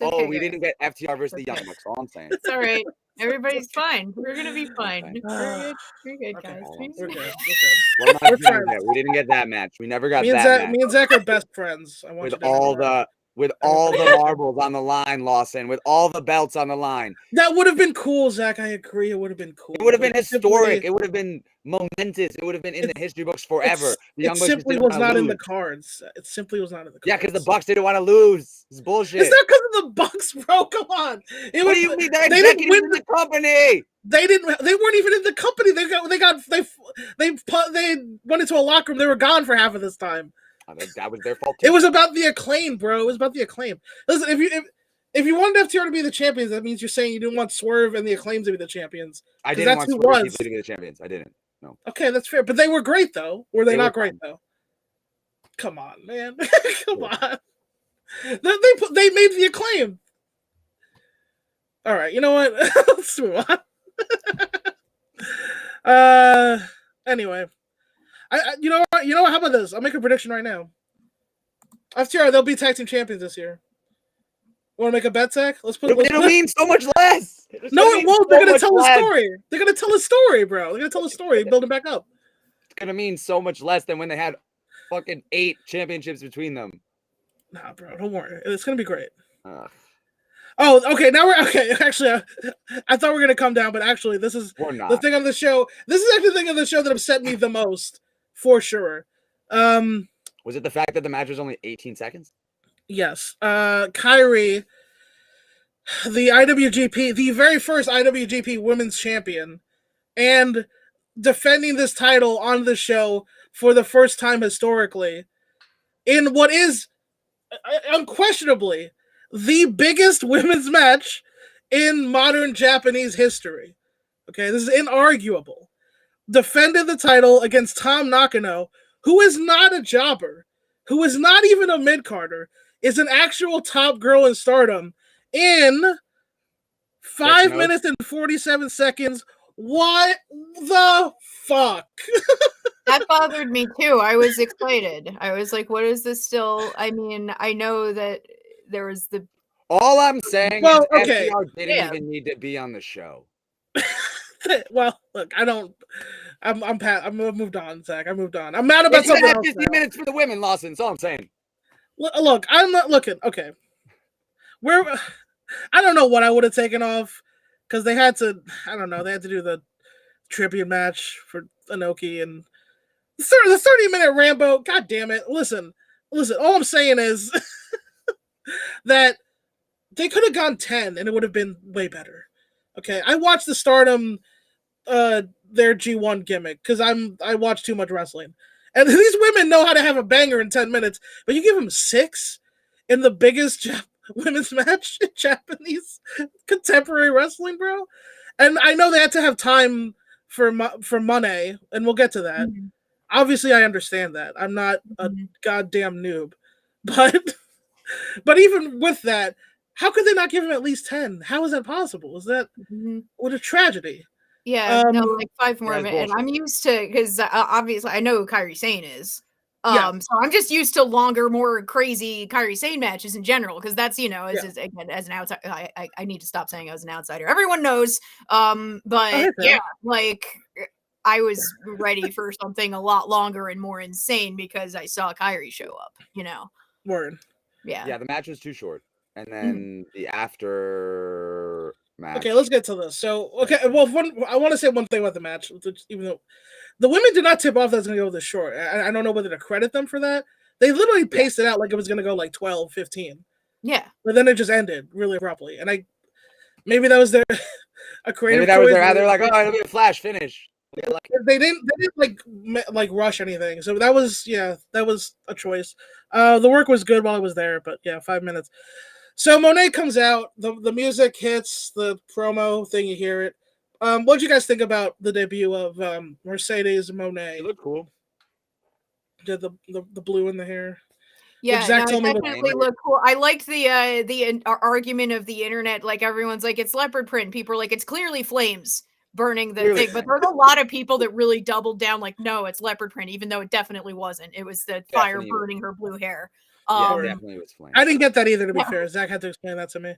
We didn't get FTR versus the Young Bucks. All I'm saying. It's all right. Everybody's fine. We're gonna be fine. We're good, guys. We're good. What match did we get? We didn't get that match. We never got that match. Me and Zach are best friends. I want with all the marbles on the line, Lawson, with all the belts on the line. That would have been cool, Zach. I agree. It would have been cool. It would have been historic. It would have been momentous. It would have been in the history books forever. The Young Bucks simply was not in the cards. It simply was not in the cards. Yeah, because the Bucks didn't want to lose. It's bullshit. It's not because of the Bucks, bro. Come on. What do you mean? They didn't win the company. They weren't even in the company. They went into a locker room. They were gone for half of this time. That was their fault too. It was about the Acclaim, bro. It was about the Acclaim. Listen, if you wanted FTR to be the champions, that means you're saying you didn't want Swerve and the Acclaim to be the champions. I didn't want Swerve to be the champions. I didn't. No. Okay, that's fair. But they were great, though. Were they not great, though? Come on, man. Come on. They made the Acclaim. All right, you know what? Let's move on. Anyway. You know what? How about this? I'll make a prediction right now. FTR, they'll be tag team champions this year. Want to make a bet, Zach? It'll mean so much less. No, it won't. They're gonna tell a story. They're gonna tell a story, bro. They're gonna tell a story, build it back up. It's gonna mean so much less than when they had fucking 8 championships between them. Nah, bro, don't worry. It's gonna be great. Ugh. Oh, okay. Now we're okay. Actually, I thought we were gonna come down, but actually, this is We're not. the thing on the show. This is actually the thing on the show that upset me the most, for sure. Was it the fact that the match was only 18 seconds? Yes. Kairi, the IWGP, the very first IWGP Women's Champion, and defending this title on the show for the first time historically, in what is unquestionably the biggest women's match in modern Japanese history. Okay, this is inarguable. Defended the title against Tom Nakano, who is not a jobber, who is not even a mid-carder, is an actual top girl in Stardom in 5 minutes and 47 seconds. What the fuck? That bothered me too. I was excited. I was like, what is this still? I mean, I know that there was the. All I'm saying Well, is okay. FTR didn't even need to be on the show. Well, look, I'm moved on, Zach. I moved on. I'm mad about something else 50 now. minutes for the women, Lawson. That's all I'm saying. Look, I'm not looking. Okay. I don't know what I would have taken off because they had to, I don't know, they had to do the tribute match for Inoki and the 30-minute Rambo. God damn it. Listen, all I'm saying is that they could have gone 10 and it would have been way better. Okay. I watched the Stardom, their G1 gimmick because I watch too much wrestling. And these women know how to have a banger in 10 minutes, but you give them 6 in the biggest women's match in Japanese contemporary wrestling, bro. And I know they had to have time for money, and we'll get to that. Mm-hmm. Obviously, I understand that. I'm not a goddamn noob. But even with that, how could they not give him at least 10? How is that possible? Is that what a tragedy? Yeah, no, like 5 more minutes. And I'm used to, because obviously I know who Kairi Sane is. So I'm just used to longer, more crazy Kairi Sane matches in general, because that's, as an outsider, I need to stop saying I was an outsider. Everyone knows. But like I was ready for something a lot longer and more insane because I saw Kairi show up, Word. Yeah, the match was too short. And then the after match. Okay, let's get to this. So, I want to say one thing about the match, even though the women did not tip off that it's going to go this short. I don't know whether to credit them for that. They literally paced it out like it was going to go like 12, 15. Yeah. But then it just ended really abruptly. And maybe that was their a creative maybe that was they're like, oh, it'll be a flash finish. They didn't like rush anything. So that was a choice. The work was good while I was there, but 5 minutes. So Monet comes out, the music hits, the promo thing, you hear it. What did you guys think about the debut of Mercedes Monet? It looked cool. Did the blue in the hair? Yeah, definitely looked cool. I liked the argument of the internet. Like everyone's like, it's leopard print. People are like, it's clearly flames burning the thing. But there's a lot of people that really doubled down, like, no, it's leopard print, even though it definitely wasn't. It was the fire burning her blue hair. Definitely was flames. I didn't get that either, to be fair. Zach had to explain that to me.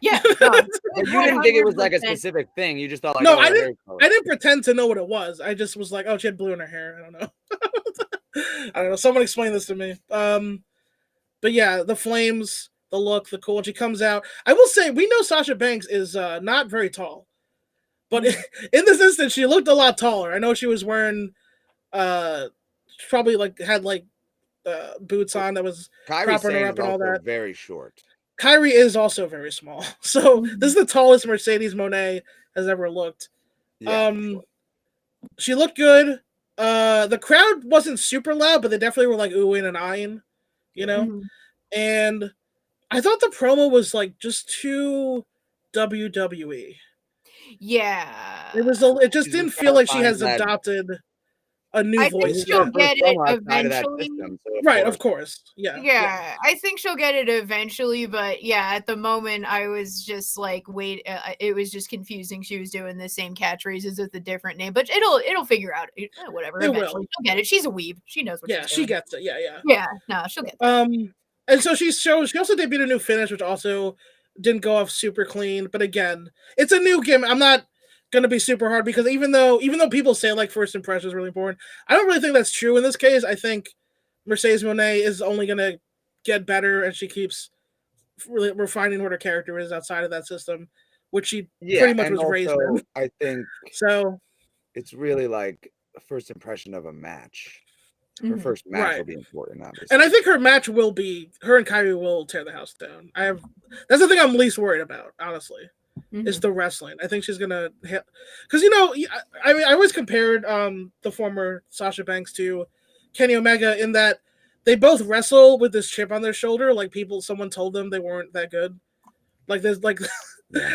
Yeah. No, you didn't think it was like a specific thing. You just thought like, no, I didn't pretend to know what it was. I just was like, oh, she had blue in her hair. I don't know. I don't know. Someone explain this to me. But yeah, the flames, the look, the cool. When she comes out, I will say we know Sasha Banks is not very tall, but in this instance, she looked a lot taller. I know she was wearing, probably had boots on that was propping her up and all that. Very short. Kairi is also very small, so this is the tallest Mercedes Monet has ever looked. Sure. She looked good. The crowd wasn't super loud, but they definitely were like oohing and eyeing, And I thought the promo was like just too WWE. Yeah, it just didn't feel like she has adopted a new voice. I think she'll get it eventually. Right, of course. Yeah. I think she'll get it eventually, but at the moment I was just like, wait, it was just confusing. She was doing the same catchphrases with a different name, but it'll figure out whatever. Eventually she'll get it. She's a weeb. She knows what she's doing. She gets it. Yeah, no, she'll get it. And so she also debuted a new finish, which also didn't go off super clean. But again, it's a new gimmick. I'm not gonna be super hard because even though people say like first impression is really important, I don't really think that's true in this case. I think Mercedes Monet is only gonna get better and she keeps really refining what her character is outside of that system, which she pretty much was raised in. I think so it's really like a first impression of a match. Her first match will be important, obviously. And I think her match will be her and Kyrie will tear the house down. That's the thing I'm least worried about, honestly. Is the wrestling. I think she's gonna hit because I mean I always compared the former Sasha Banks to Kenny Omega in that they both wrestle with this chip on their shoulder, like someone told them they weren't that good. Like there's like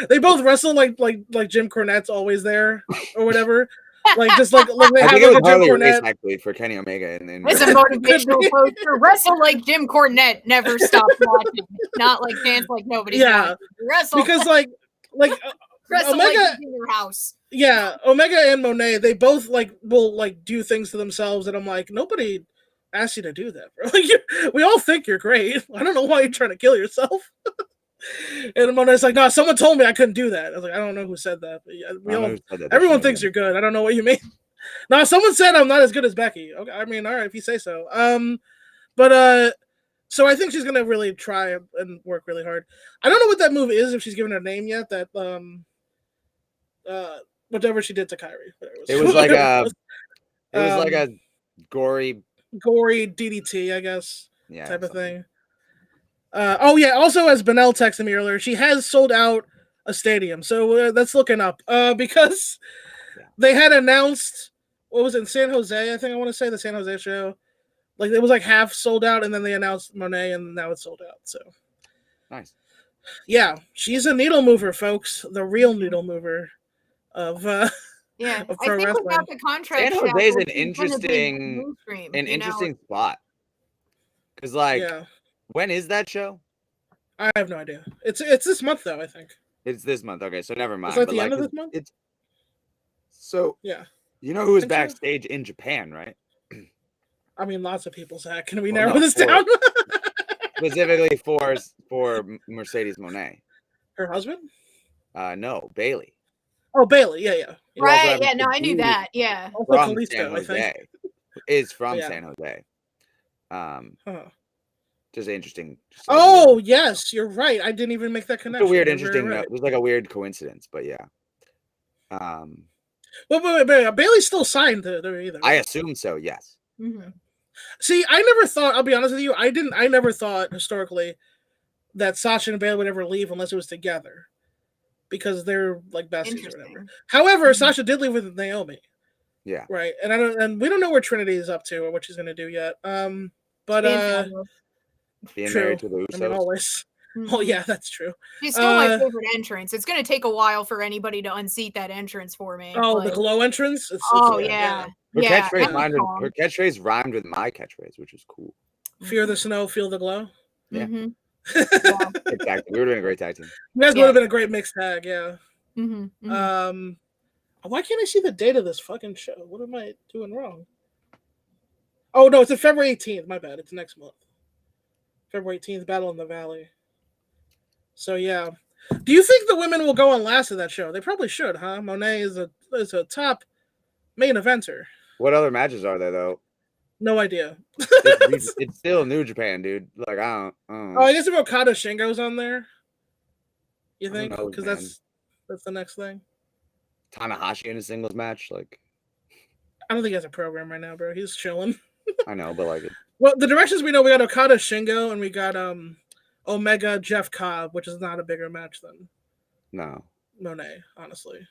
they both wrestle like Jim Cornette's always there or whatever. Like they have like a Jim Cornette actually for Kenny Omega and then it's a motivational poster. Wrestle like Jim Cornette, never stop watching. Not like dance like nobody. Yeah, wrestle because like wrestle Omega like in your house. Yeah, Omega and Monet, they both will do things to themselves, and I'm like, nobody asked you to do that, bro. Like, we all think you're great. I don't know why you're trying to kill yourself. And Monet's like, no, someone told me I couldn't do that. I was like, I don't know who said that, but everyone thinks you're good. I don't know what you mean. No, someone said I'm not as good as Becky. Okay, I mean, all right, if you say so. So I think she's gonna really try and work really hard. I don't know what that move is if she's given her name yet. That whatever she did to Kyrie. It was like a gory DDT, I guess. Yeah, type of thing. Also, as Benel texted me earlier, she has sold out a stadium, so that's looking up. Because they had announced, what was it, in San Jose? I think I want to say the San Jose show. Like it was like half sold out, and then they announced Monet, and now it's sold out. So nice. Yeah, she's a needle mover, folks. The real needle mover of Of pro wrestling. Without the contract, San Jose is an interesting spot. Because when is that show? I have no idea. It's this month though, I think. It's this month. Okay, so never mind. Is that the end of this month? You know who is backstage in Japan, right? I mean, lots of people, Zach. Can we narrow this down? Specifically for Mercedes Moné. Her husband? No, Bailey. Oh, Bailey. Yeah. Right. Yeah. No, I knew that. Yeah. Also Kalisto, I think. Is from San Jose. Just interesting. Yes, you're right. I didn't even make that connection. It's a weird, interesting. Right. It was like a weird coincidence, but yeah. Wait. Bailey's still signed to either. Right? I assume so. Yes. Mm-hmm. See, I never thought. I'll be honest with you. I never thought historically that Sasha and Bailey would ever leave unless it was together, because they're like besties or whatever. However, Sasha did leave with Naomi. Yeah. Right, and we don't know where Trinity is up to or what she's going to do yet. But being married to the Usos. I mean, always. Oh yeah, that's true. She's still my favorite entrance. It's going to take a while for anybody to unseat that entrance for me. Oh, the glow entrance. Yeah. Her catchphrase rhymed with my catchphrase, which is cool. Fear the snow, feel the glow. Yeah. Exactly. We were doing a great tag team. You guys would have been a great mixed tag, yeah. Mm-hmm. Why can't I see the date of this fucking show? What am I doing wrong? Oh no, it's on February 18th. My bad. It's next month. February 18th, Battle in the Valley. So yeah. Do you think the women will go on last of that show? They probably should, huh? Monet is a top main eventer. What other matches are there though? No idea. It's still New Japan, dude. Like I don't know. Oh, I guess if Okada Shingo's on there. You think? Because that's the next thing. Tanahashi in a singles match, like I don't think he has a program right now, bro. He's chilling. I know, but like well, the directions we know, we got Okada Shingo and we got Omega Jeff Cobb, which is not a bigger match than Monet, honestly.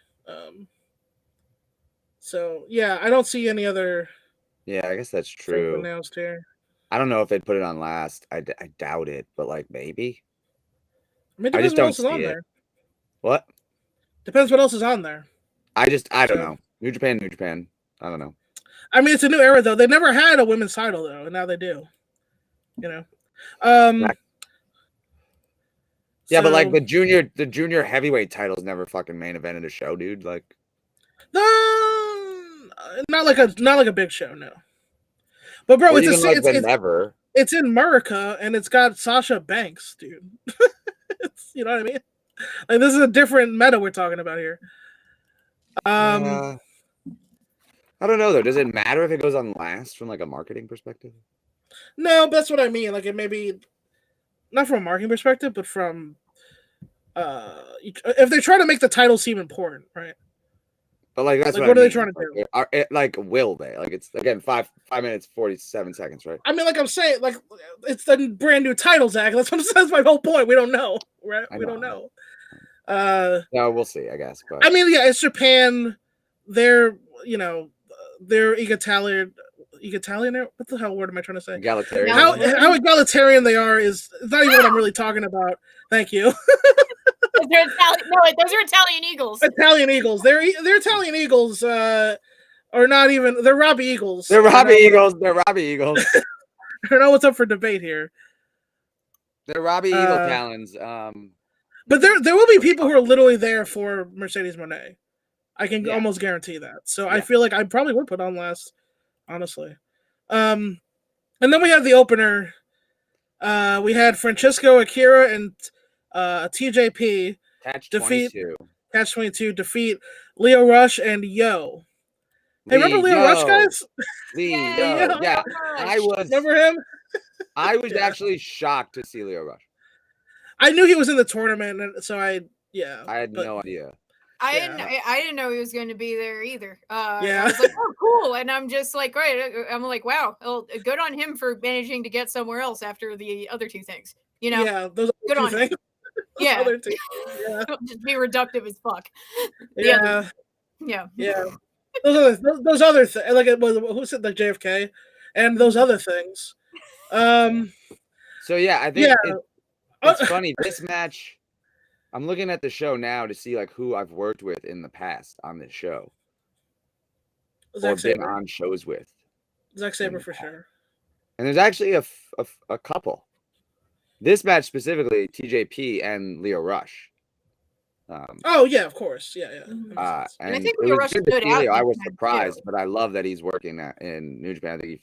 So yeah, I don't see any other. Yeah, I guess that's true. Announced here. I don't know if they'd put it on last. I doubt it, but like maybe. I mean, depends what else is on there. What? Depends what else is on there. I don't know. New Japan. I don't know. I mean, it's a new era though. They never had a women's title though, and now they do. You know. Yeah, but like the junior heavyweight titles never fucking main evented a show, dude. Like, not like a big show, no. But bro, it's never. It's in America and it's got Sasha Banks, dude. You know what I mean? Like this is a different meta we're talking about here. I don't know though. Does it matter if it goes on last from like a marketing perspective? No, that's what I mean. Like it maybe not from a marketing perspective, but from if they're trying to make the title seem important, right? But like that's Like, what are I they mean. trying to do? Like, will they? Like, it's again 5 minutes 47 seconds, right? I mean, like I'm saying, like it's the brand new title, Zach. That's my whole point. We don't know, right? We don't know. No, we'll see, I guess. But I mean, yeah, it's Japan. They're they're egalitarian. What the hell word am I trying to say? Egalitarian. How egalitarian they are is not even what I'm really talking about. Thank you. Those are Italian Eagles. Italian Eagles. They're Italian Eagles. Are not even. They're Robbie Eagles. They're Robbie Eagles. They're Robbie Eagles. I don't know what's up for debate here. They're Robbie Eagle talons. But there will be people who are literally there for Mercedes Moné. I can almost guarantee that. So I feel like I probably would put on last, honestly. And then we had the opener. We had Francesco Akira and TJP Catch 22 defeat Leo Rush and Yo. Hey, remember Leo Rush, guys? Yeah. Remember him? I was actually shocked to see Leo Rush. I knew he was in the tournament, and so I had no idea. I didn't know he was going to be there either. Yeah. I was like, oh, cool. And I'm just like, right. I'm like, wow, good on him for managing to get somewhere else after the other two things. Yeah, those good on him. Yeah. Just be reductive as fuck. Yeah. Those other things, like who said the JFK and those other things. So yeah, I think it's funny. This match, I'm looking at the show now to see like who I've worked with in the past on this show, or been on shows with. Zack Sabre for sure. And there's actually a couple. This match specifically, TJP and Leo Rush. Oh yeah, of course, yeah. And I think Leo Rush stood out. I was surprised, but I love that he's working in New Japan. I think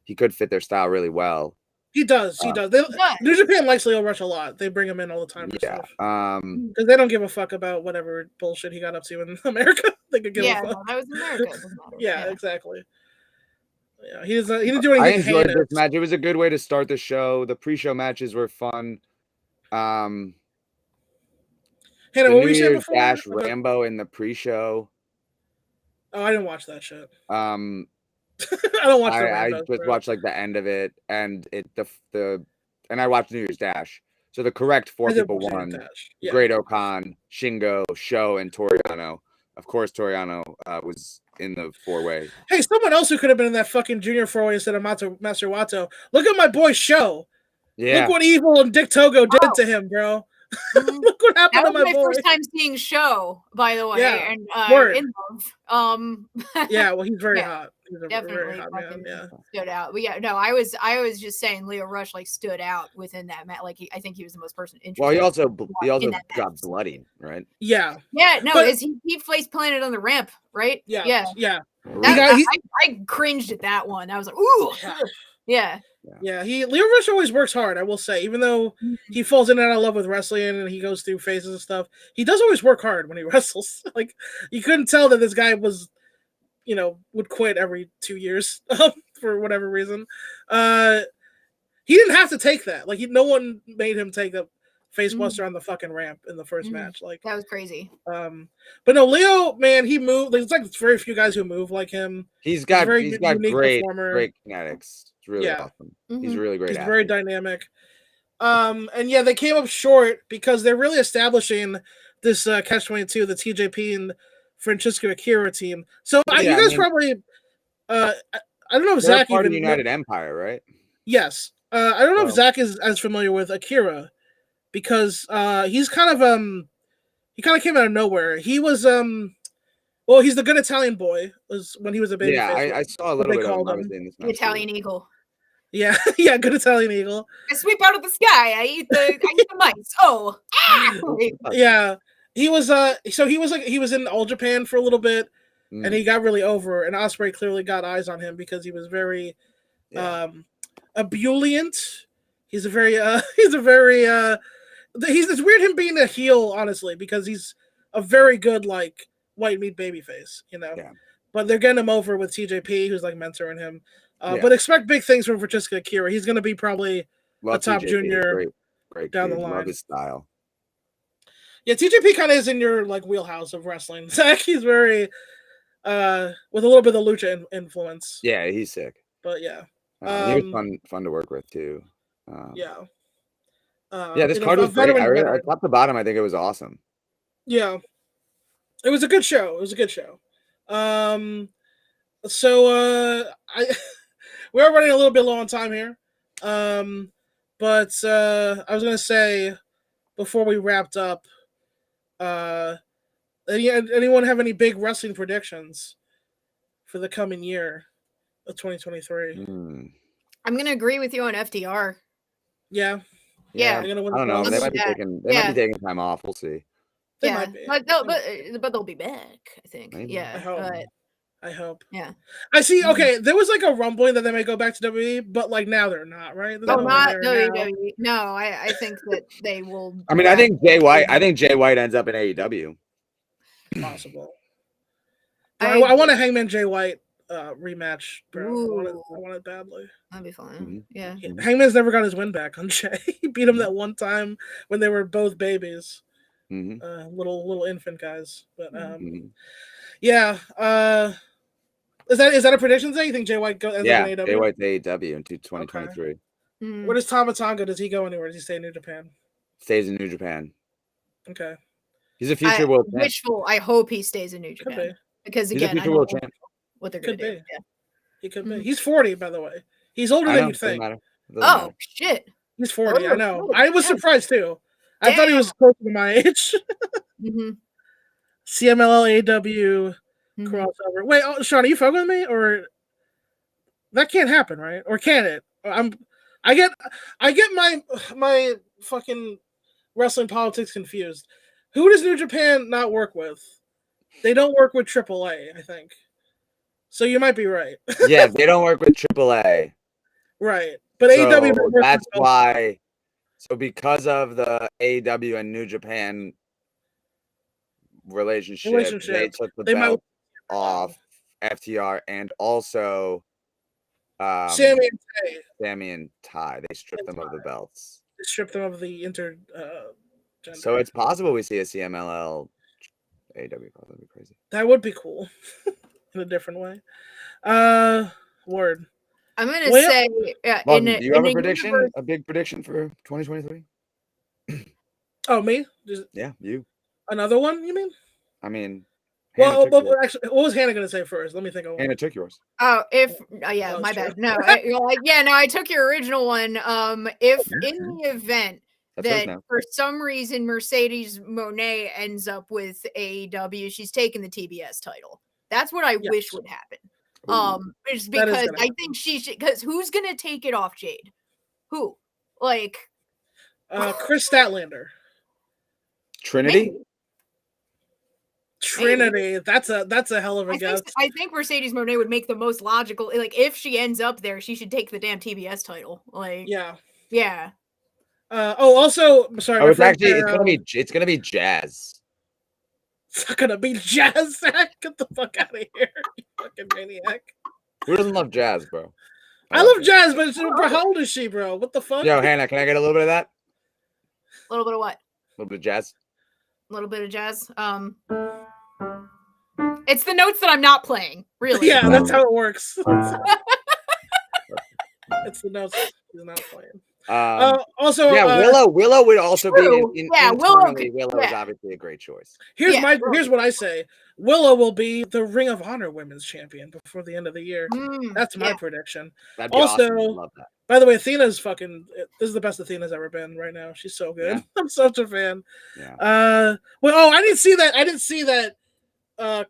he could fit their style really well. He does. New Japan likes Leo Rush a lot. They bring him in all the time for stuff. Because they don't give a fuck about whatever bullshit he got up to in America. They could give a fuck. No, that was America. Yeah, exactly. Yeah, he didn't do anything. I enjoyed this match. It was a good way to start the show. The pre-show matches were fun. Hannah, what were you saying before? Dash Rambo in the pre-show. Oh, I didn't watch that shit. I don't watch the I Rambos, just watched like the end of it, and and I watched New Year's Dash. So the correct 4 people won. Yeah. Great Okan, Shingo, Sho, and Toriano. Of course, Toriano was in the 4-way. Hey, someone else who could have been in that fucking junior 4-way instead of Master Wato. Look at my boy Sho. Yeah. Look what Evil and Dick Togo did to him, bro. Look what happened to my boy. That was my first time seeing Sho, by the way. Yeah. And in love. Yeah, well, he's very hot. He's definitely very hot man. Yeah. Stood out. But yeah, no, I was just saying Leo Rush like stood out within that match. Like I think he was the most interesting. Well, he also got bloody, right? Yeah. Yeah, no, he face planted on the ramp, right? Yeah. I cringed at that one. I was like, ooh. Yeah. Leo Rush always works hard, I will say. Even though he falls in and out of love with wrestling and he goes through phases and stuff, he does always work hard when he wrestles. Like, you couldn't tell that this guy was, would quit every 2 years for whatever reason. He didn't have to take that. Like, no one made him take a face buster on the fucking ramp in the first match. Like, that was crazy. But no, Leo, man, he moved. There's like very few guys who move like him. He's got great kinetics. It's really awesome. He's really great. He's very dynamic. And yeah, they came up short because they're really establishing this Catch 22, the TJP and Francesco Akira team. So you guys probably, I don't know if Zach part even of United Empire, right? Yes. I don't know if Zach is as familiar with Akira because he's kind of he kind of came out of nowhere. He was well, he's the good Italian boy. Was when he was a baby. Yeah, I saw a little bit of him. The Italian Eagle. Yeah, good Italian Eagle. I sweep out of the sky. I eat the mice. Oh, yeah. He was he was in All Japan for a little bit, and he got really over. And Ospreay clearly got eyes on him because he was very ebullient. It's weird him being a heel, honestly, because he's a very good like white meat babyface, Yeah. But they're getting him over with TJP, who's like mentoring him. But expect big things from Francesco Akira. He's going to be probably Love top TJP. junior Great down the dude. line. Love his style. Yeah, TJP kind of is in your like wheelhouse of wrestling. Zach, he's very with a little bit of lucha influence. Yeah, he's sick. But yeah, he was fun to work with too. Yeah. Yeah, this card was great. Top to bottom, I think it was awesome. Yeah, it was a good show. So we are running a little bit low on time here. But I was gonna say before we wrapped up, anyone have any big wrestling predictions for the coming year of 2023? I'm gonna agree with you on FTR. Yeah. I don't know. They might be taking time off. We'll see. They might be. But they'll be back, I think. Maybe. Yeah. I hope. Yeah. I see. Okay, there was like a rumbling that they may go back to WWE, but like now they're not, right? Not WWE. No, I think that they will. I mean, I think Jay White ends up in AEW. Possible. I want a Hangman Jay White rematch, bro. I want it badly. That'd be fun. Yeah. Hangman's never got his win back on Jay. He beat him that one time when they were both babies. Little infant guys. But yeah. Is that a prediction thing? You think Jay White goes in AEW? Jay White's AEW into 2023. Okay. Where does Tama Tonga? Does he go anywhere? Does he stay in New Japan? Stays in New Japan. Okay. He's a future world champ. I hope he stays in New Japan. Could be. Because again, he's a future world champ. What they're gonna do. Yeah. He could be. He's 40, by the way. He's older than you think. Shit. He's 40. I know. I was surprised too. I thought he was closer to my age. CMLL AW crossover. Wait, Sean, are you fucking with me? Or that can't happen, right? Or can it? I get my fucking wrestling politics confused. Who does New Japan not work with? They don't work with AAA, I think. So you might be right. Yeah, they don't work with AAA. Right. But AEW that's why. So because of the AEW and New Japan relationship, they took the belt off FTR and also Sammy and Ty. They stripped them of the belts. They stripped them of the so it's possible we see a CMLL AEW. That'd be crazy. That would be cool. In a different way. Word. I'm gonna say Martin, do you have a prediction? A big prediction for 2023? Oh, me? Yeah, you. Another one, you mean? I mean, well, actually, what was Hannah gonna say first? Let me think of one. Hannah took yours. Oh, my bad. No, I took your original one. If in the event that for some reason Mercedes Moné ends up with AEW, she's taking the TBS title. That's what I wish would happen. Is because I think she should. Because who's gonna take it off Jade? Who? Like, Chris Statlander. Trinity. Maybe. Trinity. That's a hell of a guess. I think Mercedes Moné would make the most logical. Like, if she ends up there, she should take the damn TBS title. Like, yeah. Also, sorry. Oh, it's gonna be Jazz. It's not gonna be Jazz, Zach. Get the fuck out of here, you fucking maniac. Who doesn't love Jazz, bro? I love Jazz, but how old is she, bro? What the fuck? Yo, Hannah, can I get a little bit of that? A little bit of what? A little bit of jazz. A little bit of jazz. It's the notes that I'm not playing, really. Yeah, that's how it works. It's the notes he's not playing. Also, Willow would also be Willow is obviously a great choice. Here's what I say. Willow will be the Ring of Honor Women's Champion before the end of the year. That's my prediction. That'd be also, awesome. I love that. By the way, Athena's fucking. This is the best Athena's ever been right now. She's so good. Yeah. I'm such a fan. Yeah. I didn't see that. I didn't see that.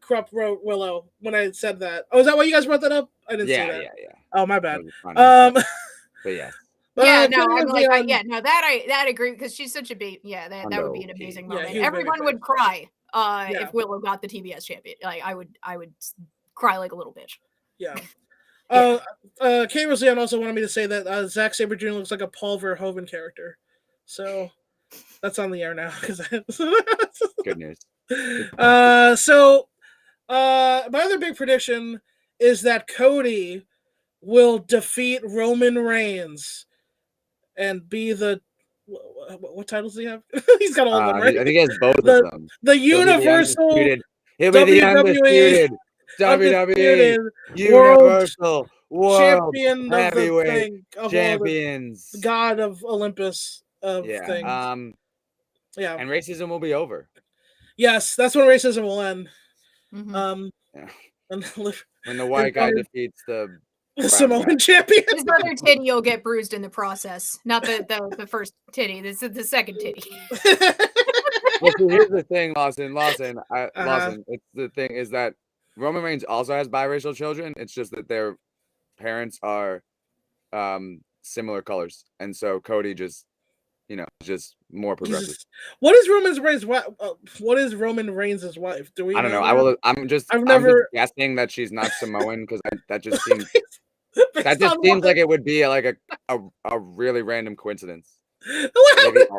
Krupp wrote Willow when I said that. Oh, is that why you guys brought that up? I didn't see that. Yeah. Oh, my bad. But yeah. That agree because she's such a big. Yeah, that would be an amazing moment. Everyone would cry if Willow got the TBS champion. Like I would cry like a little bitch. Yeah. Kay Rosian also wanted me to say that Zack Sabre Jr. looks like a Paul Verhoeven character. So that's on the air now. Good news. So my other big prediction is that Cody will defeat Roman Reigns and be the what titles does he have? He's got all of them, right? I think he has both of them. The Universal He'll be the WWE undisputed WWE World Universal World Champion of the Heavyweight thing of Champions. all the God of Olympus of Yeah. things. Yeah. And racism will be over. Yes, that's when racism will end. Mm-hmm. When the white guy defeats the Samoan champion. His other titty will get bruised in the process. Not the first titty. This is the second titty. Well, see, here's the thing, Lawson. It's the thing is that Roman Reigns also has biracial children. It's just that their parents are similar colors, and so Cody just more progressive. What is Roman Reigns' wife? What is Roman Reigns' wife? Do we? I don't know. I'm just guessing that she's not Samoan because that just seems like it would be like a really random coincidence. It's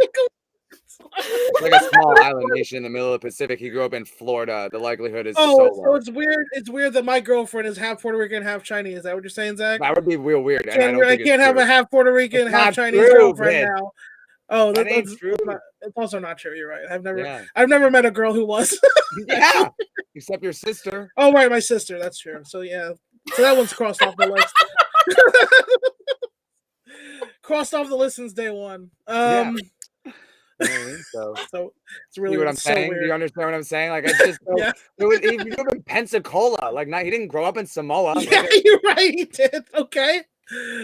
like a small island nation in the middle of the Pacific. He grew up in Florida. The likelihood is so it's weird. It's weird that my girlfriend is half Puerto Rican, half Chinese. Is that what you're saying, Zach? That would be real weird. I can't have a half Puerto Rican, half Chinese girlfriend now. Oh, that's true. It's also not true. You're right. I've never met a girl who was. Yeah, except your sister. Oh, right, my sister. That's true. So yeah, so that one's crossed off the list. Crossed off the list since day one. So it's really see what I'm saying. Weird. Do you understand what I'm saying? Like it's just so, he grew up in Pensacola. Like he didn't grow up in Samoa. Yeah, you're right. He did. Okay.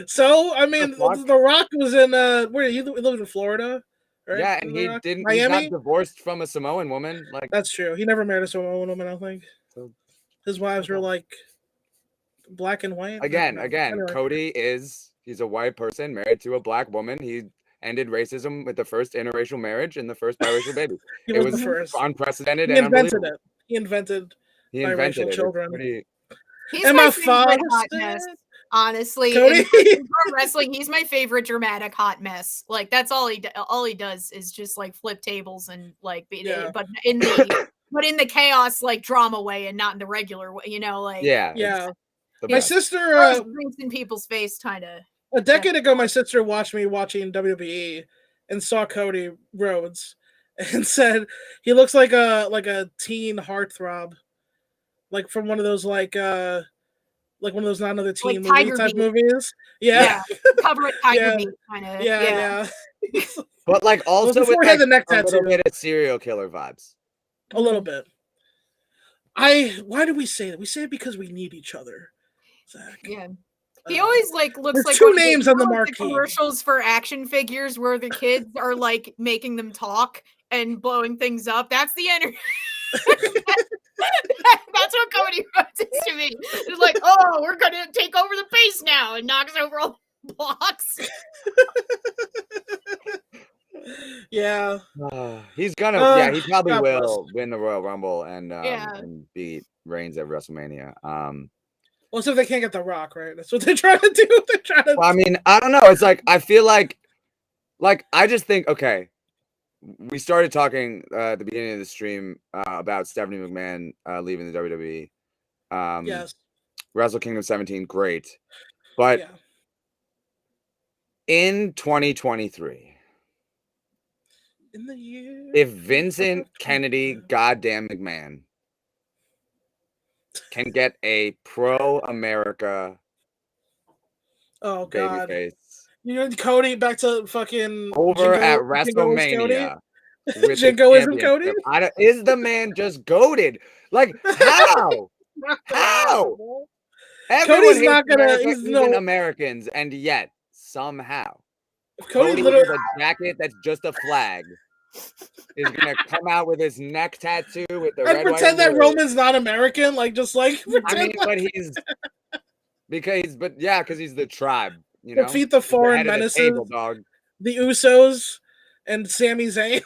So I mean, The Rock was in where he lived in Florida, right? Yeah, and he didn't. Miami? He's not divorced from a Samoan woman. Like that's true. He never married a Samoan woman. I don't think. So, his wives were like black and white. Again, anyway. Cody he's a white person married to a black woman. He ended racism with the first interracial marriage and the first biracial baby. It was the first. Unprecedented. He invented it. He invented biracial children. He's my favorite hot mess. Honestly, in pro wrestling, he's my favorite dramatic hot mess. Like that's all he does is just like flip tables and like, but in the chaos like drama way and not in the regular way. Like My sister drinks in people's face, kind of. A decade ago, my sister watched me watching WWE and saw Cody Rhodes and said he looks like a teen heartthrob, like from one of those like one of those not another teen movie type movies. Yeah. Cover it Tiger Beat kind of. Yeah. But like also with like, the neck a little bit of serial killer vibes. A little bit. Why do we say that? We say it because we need each other, Zach. Yeah. He always like looks like two names on the marquee. Commercials for action figures where the kids are like making them talk and blowing things up. That's the energy. That's what Cody Rhodes is to me. It's like, oh, we're gonna take over the base now, and knocks over all the blocks. Yeah. He's gonna. He probably will win the Royal Rumble and beat Reigns at WrestleMania. Well, so if they can't get The Rock, right? That's what they're trying to do. They're trying to. Well, I mean, I don't know. It's like I feel like I just think okay. We started talking at the beginning of the stream about Stephanie McMahon leaving the WWE. Yes. Wrestle Kingdom 17, great, but in 2023, in the year, if Vincent Kennedy, goddamn McMahon, can get a pro-America babyface. Cody back to fucking over Jingo, at WrestleMania. Jingo isn't Cody? Is the man just goated? Like how? How? Cody's not gonna. He's even Americans, and yet somehow Cody with a jacket that's just a flag is gonna come out with his neck tattoo with the red, pretend that Roman's not American, like just like pretend. But he's because he's the tribe, defeat the foreign menaces, the Usos, and Sami Zayn.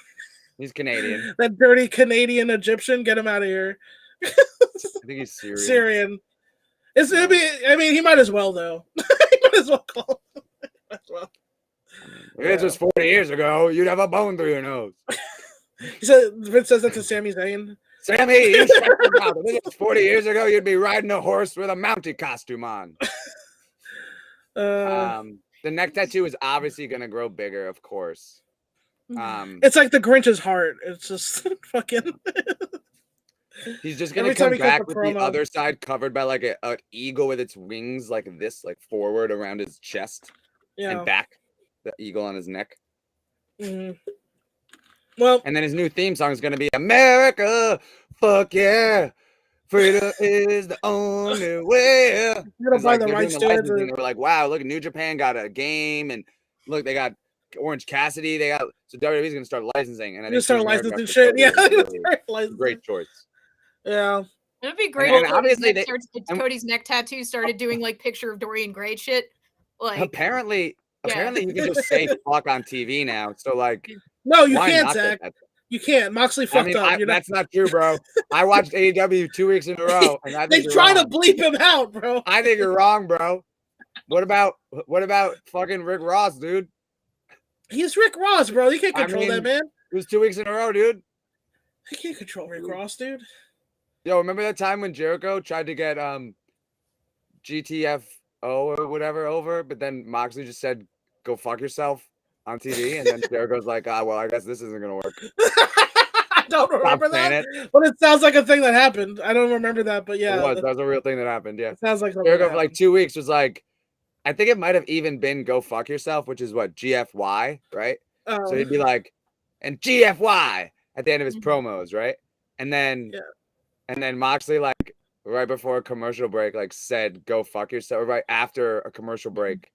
He's Canadian. That dirty Canadian Egyptian, get him out of here. I think he's Syrian. I mean, he might as well though. He might as well call him. As well. If it was 40 years ago, you'd have a bone through your nose. Vince says that to Sami Zayn. Sammy, you shut your mouth. If it was 40 years ago, you'd be riding a horse with a Mountie costume on. The neck tattoo is obviously gonna grow bigger, of course. It's like the Grinch's heart. It's just fucking. He's just gonna Every time come he cuts back the with the promo. other side covered by like an eagle with its wings like this, like forward around his chest and back. The eagle on his neck. Well, and then his new theme song is gonna be America, fuck yeah. Freedom is the only way. You're gonna buy the rights to it. They were like, wow, look, New Japan got a game, and look, they got Orange Cassidy. They got so WWE's gonna start licensing, and I think start licensing shit. Yeah, really great choice. Yeah, it'd be great. And obviously, Cody's neck tattoo started doing like picture of Dorian Gray shit. Like apparently, you can just say fuck on TV now. So like, no, you can't, Zach. You can't. Moxley fucked up. That's not true, bro. I watched AEW 2 weeks in a row, and I think they try to bleep him out, bro. I think you're wrong, bro. What about fucking Rick Ross, dude? He's Rick Ross, bro. You can't control that man. It was 2 weeks in a row, dude. He can't control Rick Ross, dude. Yo, remember that time when Jericho tried to get GTFO or whatever over, but then Moxley just said, "Go fuck yourself" on TV, and then Jericho's like, well, I guess this isn't gonna work. I don't remember that, but it sounds like a thing that happened. I don't remember that, but yeah, that was a real thing that happened. Yeah, it sounds like Jericho for like 2 weeks was like, I think it might have even been "Go fuck yourself," which is what GFY, right? So he'd be like, and GFY at the end of his promos, right? And then Moxley, like right before a commercial break, like said, "Go fuck yourself." Right after a commercial break,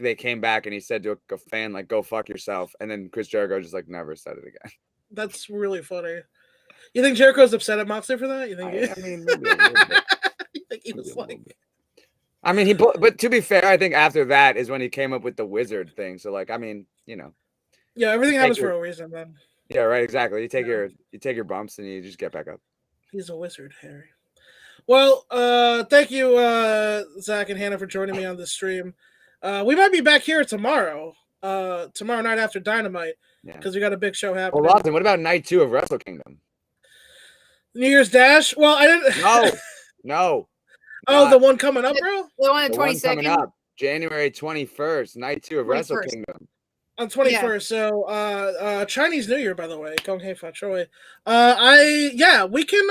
they came back and he said to a fan, like, "Go fuck yourself." And then Chris Jericho just like never said it again. That's really funny. You think Jericho's upset at Moxley for that? You think? I mean, maybe a little bit. You think he was like? I mean, but to be fair, I think after that is when he came up with the wizard thing. So like, I mean, yeah, everything happens for a reason, man. Yeah, right. Exactly. You take your bumps and you just get back up. He's a wizard, Harry. Well, thank you, Zach and Hannah, for joining me on this stream. We might be back here tomorrow night after Dynamite, because we got a big show happening. Well, Lawson, what about night 2 of Wrestle Kingdom? New Year's Dash? Well, I didn't. No. Oh, the one coming up, bro? The one on the 22nd? Coming up, January 21st, night 2 of Wrestle Kingdom. On 21st, so Chinese New Year, by the way. Gong Hei Fa Choi. We can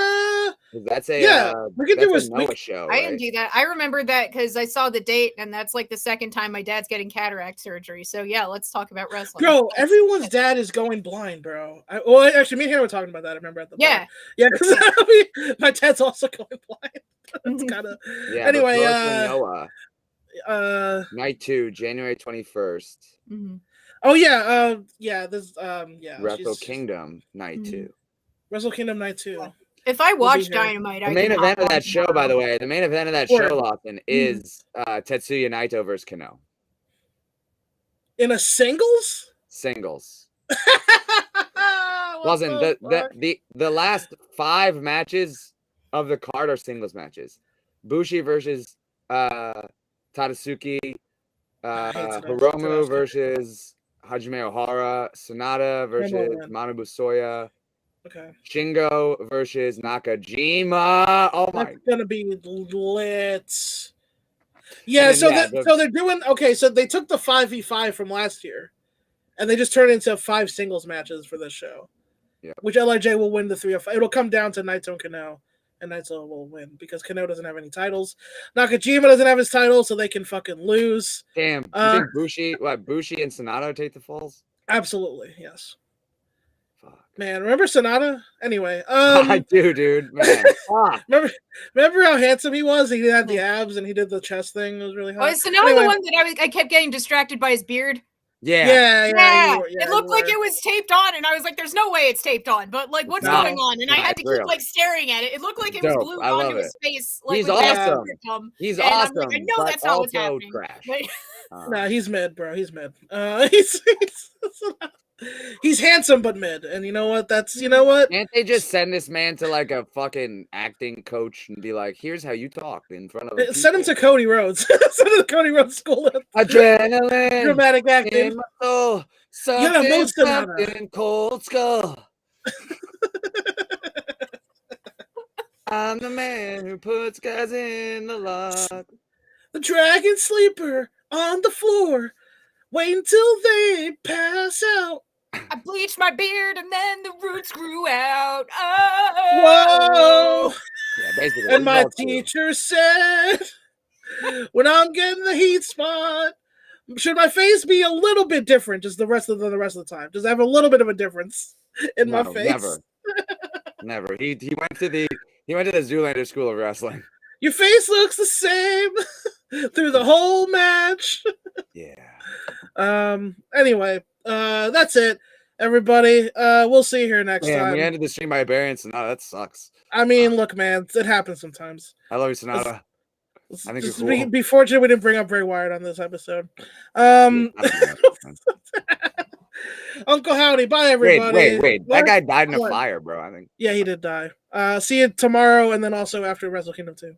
that's a we can do a Noah show. I didn't do that. I remember that because I saw the date, and that's like the second time my dad's getting cataract surgery. So yeah, let's talk about wrestling. Bro, everyone's dad is going blind, bro. Actually, me and Hannah were talking about that. I remember at the bar. Yeah, because my dad's also going blind. It's kind of anyway. Noah. Night 2, January 21st. Mm-hmm. Oh yeah, this Wrestle Kingdom night 2. Wrestle Kingdom night 2. If I watch Dynamite, the main event of that show, by the way, show, Lawson, is Tetsuya Naito versus Kano. In a singles? Singles. Lawson, the last 5 matches of the card are singles matches. Bushi versus Tadasuke, Hiromu versus Hajime Ohara, Sonata versus Manabu Soya, Shingo versus Nakajima. Oh my! That's gonna be lit. Yeah, so they're doing so they took the 5v5 from last year, and they just turned it into 5 singles matches for this show. Yeah, which Lij will win the 305. It'll come down to Naito and Kano, and Naito will win because Kano doesn't have any titles. Nakajima doesn't have his title, so they can fucking lose. Damn, you think Bushi and Sonata take the falls? Absolutely, yes. Fuck. Man, remember Sonata? Anyway, I do, dude. Man, remember how handsome he was? He had the abs and he did the chest thing. It was really hot. Oh, is Sonata the one that I kept getting distracted by his beard? Yeah. It looked like it was taped on, and I was like, "There's no way it's taped on." But like, what's going on? And I had to keep like staring at it. It looked like it was glued onto his face. Like, he's awesome. He's awesome. I know that's not what's happening. Nah, he's mid, bro. He's mid. He's handsome but mid, and you know what? Can't they just send this man to like a fucking acting coach and be like, "Here's how you talk in front of"? Send him to Cody Rhodes. Send him to Cody Rhodes School. Adrenaline, dramatic acting. In my soul, something cold skull. I'm the man who puts guys in the lock. The Dragon Sleeper on the floor. Wait until they pass out. I bleached my beard and then the roots grew out. Whoa! Yeah, basically. And my all true. teacher said, when I'm getting the heat spot, should my face be a little bit different just the rest of the time? Does it have a little bit of a difference in my face? Never. Never. He went to the Zoolander School of Wrestling. Your face looks the same through the whole match. Yeah. Anyway, that's it, everybody. We'll see you here next time. We ended the stream by Barry and Sonata. That sucks. I mean, look, man, it happens sometimes. I love you, Sonata. I think just you're cool. be fortunate we didn't bring up Bray Wyatt on this episode. Uncle Howdy, bye everybody. Wait. What? That guy died in a What? fire, bro. I think. Yeah, he did die. See you tomorrow, and then also after Wrestle Kingdom 2.